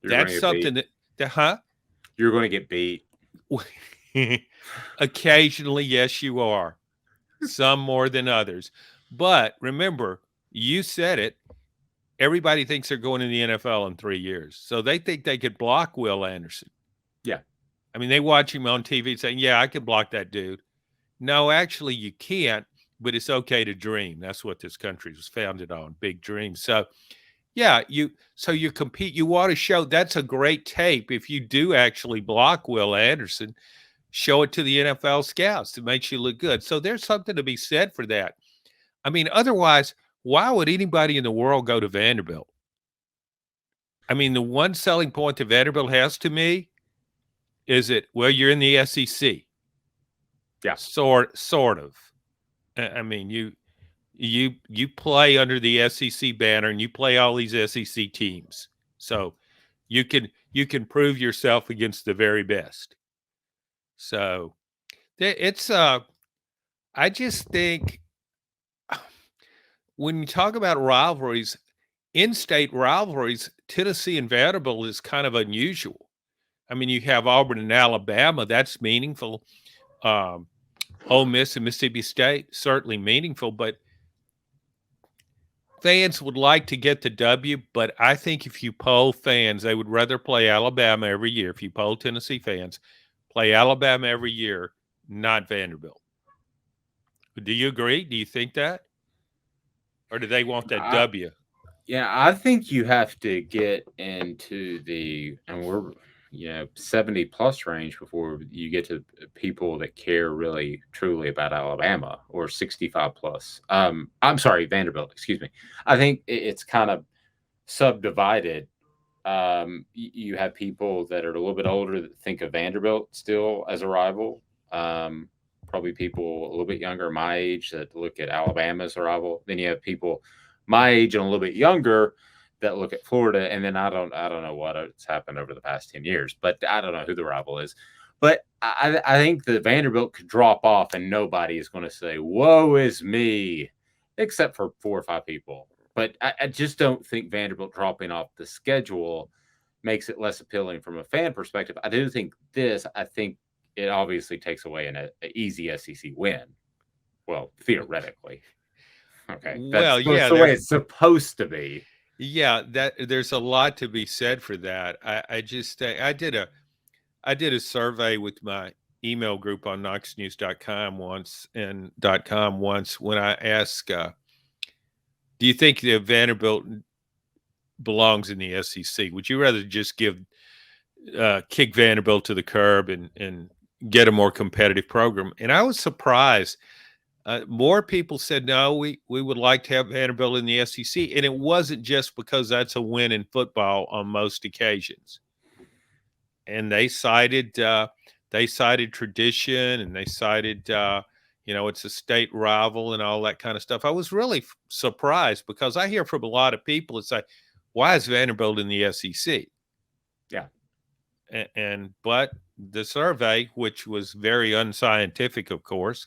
that's something that you're going to get beat. Occasionally, yes, you are. Some more than others. But remember, you said it. Everybody thinks they're going to the NFL in 3 years. So they think they could block Will Anderson. Yeah. I mean, they watch him on TV saying, yeah, I can block that dude. No, actually, you can't, but it's okay to dream. That's what this country was founded on, big dreams. So, yeah, you compete. You want to show that's a great tape. If you do actually block Will Anderson, show it to the NFL scouts. It makes you look good. So there's something to be said for that. I mean, otherwise, why would anybody in the world go to Vanderbilt? I mean, the one selling point that Vanderbilt has to me is you're in the SEC. Yeah. Sort of. I mean, you play under the SEC banner and you play all these SEC teams. So you can prove yourself against the very best. So it's I just think when you talk about rivalries, in-state rivalries, Tennessee and Vanderbilt is kind of unusual. I mean, you have Auburn and Alabama. That's meaningful. Ole Miss and Mississippi State, certainly meaningful. But fans would like to get the W. But I think if you poll fans, they would rather play Alabama every year. If you poll Tennessee fans, play Alabama every year, not Vanderbilt. Do you agree? Do you think that? Or do they want that W? Yeah, I think you have to get into and we're 70 plus range before you get to people that care really truly about Alabama, or 65 plus. I'm sorry, Vanderbilt, excuse me. I think it's kind of subdivided. You have people that are a little bit older that think of Vanderbilt still as a rival. Probably people a little bit younger, my age, that look at Alabama as a rival. Then you have people my age and a little bit younger that look at Florida. And then I don't know what's happened over the past 10 years, but I don't know who the rival is. But I think that Vanderbilt could drop off and nobody is going to say, woe is me, except for 4 or 5 people. But I just don't think Vanderbilt dropping off the schedule makes it less appealing from a fan perspective. I do think I think it obviously takes away an easy SEC win. Well, theoretically. Okay. That's the way it's supposed to be. Yeah, there's a lot to be said for that. I did a survey with my email group on knoxnews.com once when I asked, do you think that Vanderbilt belongs in the SEC? Would you rather just kick Vanderbilt to the curb and get a more competitive program? And I was surprised. More people said, no, we would like to have Vanderbilt in the SEC. And it wasn't just because that's a win in football on most occasions. And they cited tradition, and they cited, it's a state rival and all that kind of stuff. I was really surprised, because I hear from a lot of people that say, why is Vanderbilt in the SEC? Yeah. But the survey, which was very unscientific, of course,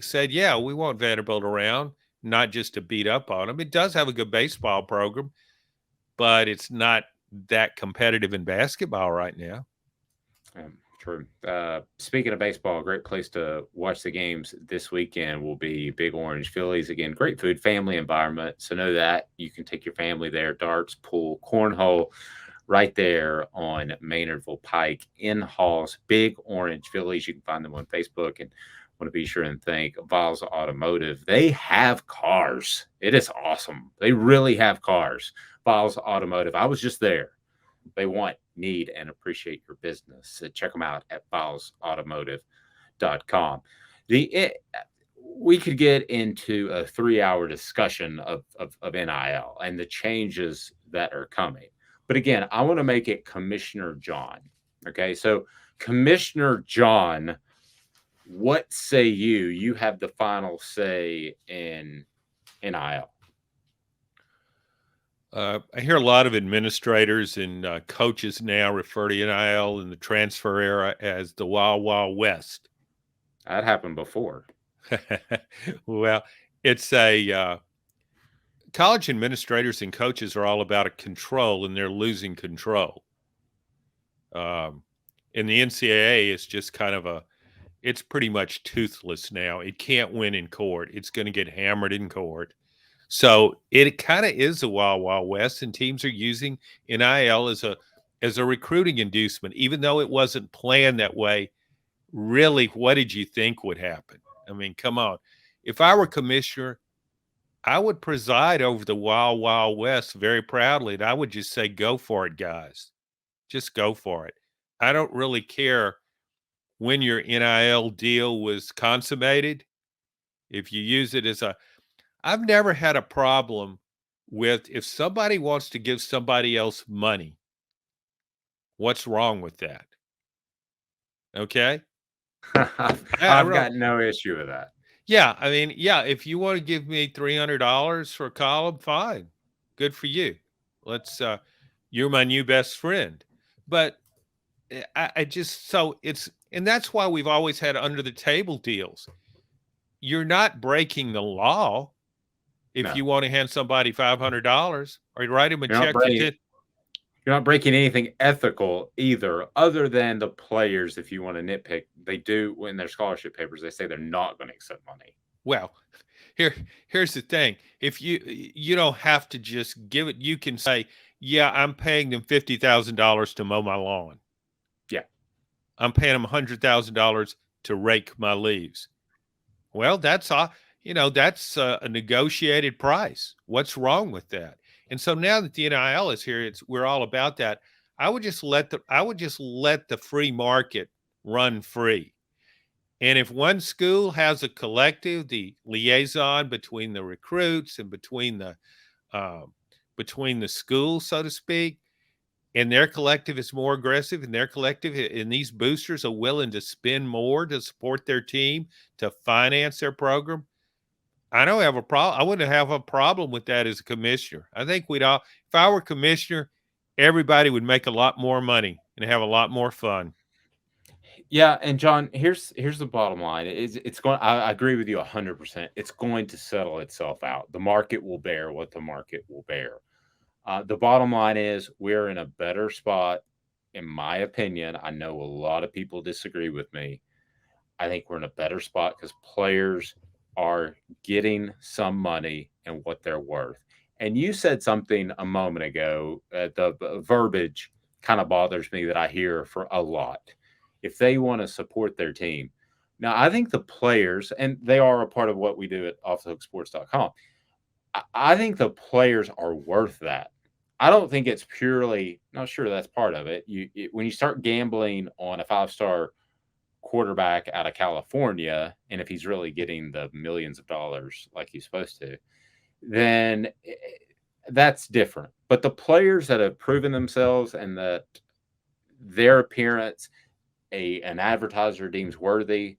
said, yeah, we want Vanderbilt around, not just to beat up on them. It does have a good baseball program, but it's not that competitive in basketball right now. True. Speaking of baseball, a great place to watch the games this weekend will be Big Orange Phillies. Again, great food, family environment. So know that you can take your family there. Darts, pool, cornhole, right there on Maynardville Pike in Halls. Big Orange Phillies. You can find them on Facebook, and want to be sure and thank Vols Automotive. They have cars. It is awesome. They really have cars. Vols Automotive. I was just there. They want, need, and appreciate your business. So check them out at volsautomotive.com. We could get into a 3-hour discussion of NIL and the changes that are coming. But again, I want to make it Commissioner John. Okay, so Commissioner John, what say you? You have the final say in NIL. I hear a lot of administrators and coaches now refer to NIL in the transfer era as the Wild Wild West. That happened before. Well, it's a college administrators and coaches are all about a control, and they're losing control. In the NCAA, it's just kind of it's pretty much toothless now. It can't win in court. It's going to get hammered in court. So it kind of is a wild, wild west, and teams are using NIL as a recruiting inducement, even though it wasn't planned that way. Really, what did you think would happen? I mean, come on. If I were commissioner, I would preside over the wild, wild west very proudly, and I would just say, go for it, guys. Just go for it. I don't really care when your NIL deal was consummated. If you use it as I've never had a problem with if somebody wants to give somebody else money. What's wrong with that? Okay. I've got no issue with that. Yeah. I mean, yeah, if you want to give me $300 for a column, fine. Good for you. Let's, you're my new best friend. But I just, so it's, and that's why we've always had under the table deals. You're not breaking the law. If you want to hand somebody $500 or you write him a check for you're not breaking anything ethical either, other than the players. If you want to nitpick, they do in their scholarship papers, they say they're not going to accept money. Well, here's the thing. If you don't have to just give it, you can say, yeah, I'm paying them $50,000 to mow my lawn. Yeah. I'm paying them $100,000 to rake my leaves. Well, that's that's a negotiated price. What's wrong with that? And so now that the NIL is here, we're all about that. I would just let the free market run free. And if one school has a collective, the liaison between the recruits and between the schools, so to speak, and their collective is more aggressive, and their collective and these boosters are willing to spend more to support their team, to finance their program, I don't have a problem. I wouldn't have a problem with that as a commissioner. I think we'd all, if I were commissioner, everybody would make a lot more money and have a lot more fun. Yeah, and John, here's the bottom line. It's going. I agree with you 100%. It's going to settle itself out. The market will bear what the market will bear. The bottom line is we're in a better spot, in my opinion. I know a lot of people disagree with me. I think we're in a better spot because players are getting some money and what they're worth. And you said something a moment ago. The verbiage kind of bothers me that I hear for a lot. If they want to support their team. Now, I think the players, and they are a part of what we do at offthehooksports.com. I think the players are worth that. I don't think it's purely, not sure that's part of it. When you start gambling on a 5-star quarterback out of California, and if he's really getting the millions of dollars like he's supposed to, then that's different. But the players that have proven themselves and that their appearance an advertiser deems worthy,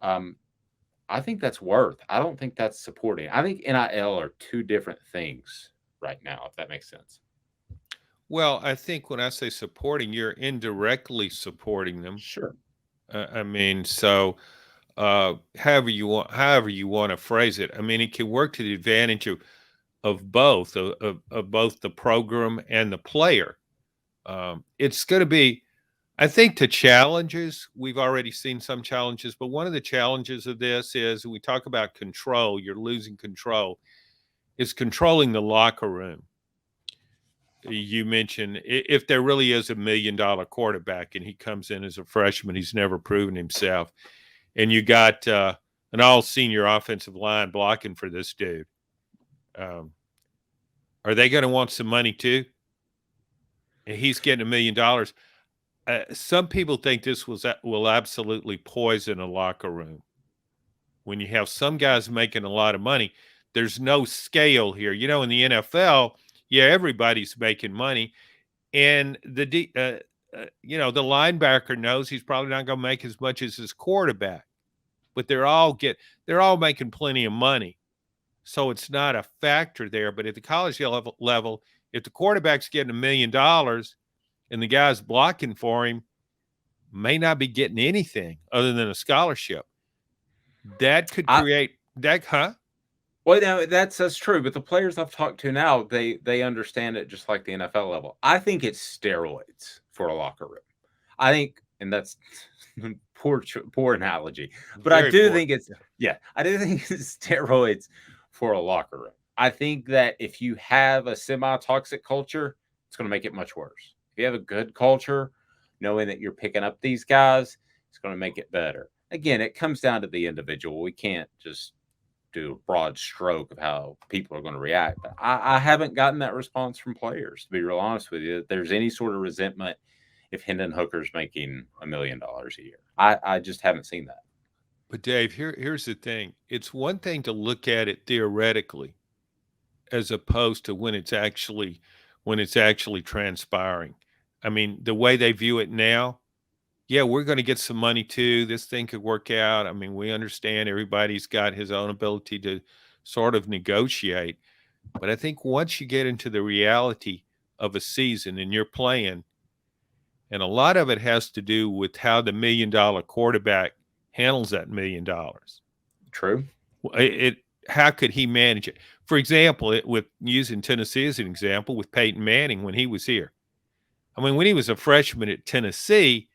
I think that's worth. I don't think that's supporting. I think NIL are two different things right now, if that makes sense. Well, I think when I say supporting, you're indirectly supporting them. Sure. I mean, so however you want to phrase it. I mean, it can work to the advantage of both of both the program and the player. It's going to be, I think, the challenges. We've already seen some challenges, but one of the challenges of this is we talk about control. You're losing control. Is controlling the locker room. You mentioned if there really is $1 million quarterback and he comes in as a freshman, he's never proven himself, and you got an all-senior offensive line blocking for this dude. Are they going to want some money too? And he's getting $1 million. Some people think this will absolutely poison a locker room. When you have some guys making a lot of money, there's no scale here. You know, in the NFL, yeah, everybody's making money, and the linebacker knows he's probably not going to make as much as his quarterback, but they're all making plenty of money. So it's not a factor there. But at the college level, if the quarterback's getting $1 million and the guy's blocking for him, may not be getting anything other than a scholarship. That could create Well, no, that's true. But the players I've talked to now, they understand it just like the NFL level. I think it's steroids for a locker room. I think, and that's poor analogy, but I do think it's steroids for a locker room. I think that if you have a semi-toxic culture, it's going to make it much worse. If you have a good culture, knowing that you're picking up these guys, it's going to make it better. Again, it comes down to the individual. We can't just do a broad stroke of how people are going to react. But I haven't gotten that response from players, to be real honest with you, that there's any sort of resentment if Hendon Hooker's making $1 million a year. I just haven't seen that. But Dave, here's the thing. It's one thing to look at it theoretically as opposed to when it's actually transpiring. I mean, the way they view it now, yeah, we're going to get some money too. This thing could work out. I mean, we understand everybody's got his own ability to sort of negotiate. But I think once you get into the reality of a season and you're playing, and a lot of it has to do with how the $1 million quarterback handles that $1 million. True. How could he manage it? For example, with using Tennessee as an example, with Peyton Manning when he was here. I mean, when he was a freshman at Tennessee,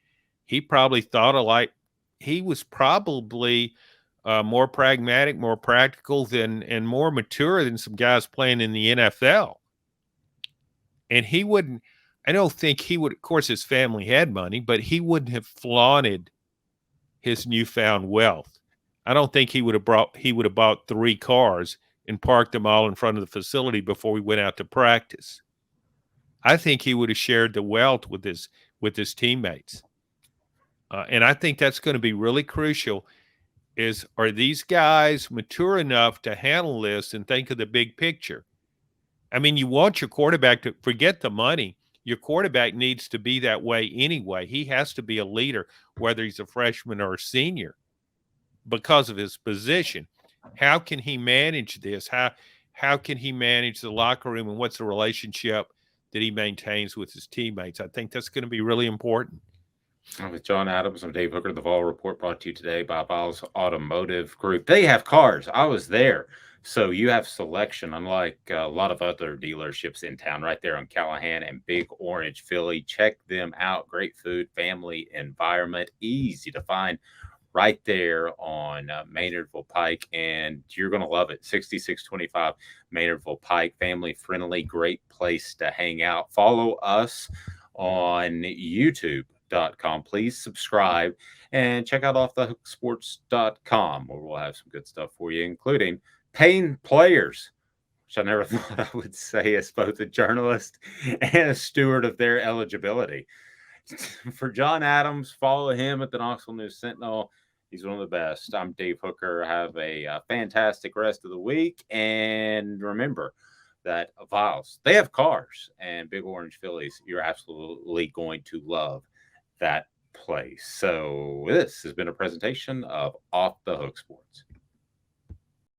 he probably he was probably more pragmatic, more practical and more mature than some guys playing in the NFL. And he wouldn't, I don't think he would, of course, his family had money, but he wouldn't have flaunted his newfound wealth. I don't think he would have bought 3 cars and parked them all in front of the facility before we went out to practice. I think he would have shared the wealth with his teammates. And I think that's going to be really crucial are these guys mature enough to handle this and think of the big picture? I mean, you want your quarterback to forget the money. Your quarterback needs to be that way anyway. He has to be a leader, whether he's a freshman or a senior, because of his position. How can he manage this? How can he manage the locker room, and what's the relationship that he maintains with his teammates? I think that's going to be really important. With John Adams, I'm Dave Hooker. The Vol Report brought to you today by Vols Automotive Group. They have cars. I was there. So you have selection, unlike a lot of other dealerships in town, right there on Callahan and Big Orange, Philly. Check them out. Great food, family environment, easy to find right there on Maynardville Pike. And you're going to love it. 6625 Maynardville Pike, family friendly, great place to hang out. Follow us on YouTube.com. Please subscribe and check out offthehooksports.com, where we'll have some good stuff for you, including paying players, which I never thought I would say as both a journalist and a steward of their eligibility. For John Adams, follow him at the Knoxville News Sentinel. He's one of the best. I'm Dave Hooker. Have a fantastic rest of the week. And remember that Vols, they have cars, and Big Orange Phillies, you're absolutely going to love that place. So this has been a presentation of Off the Hook Sports.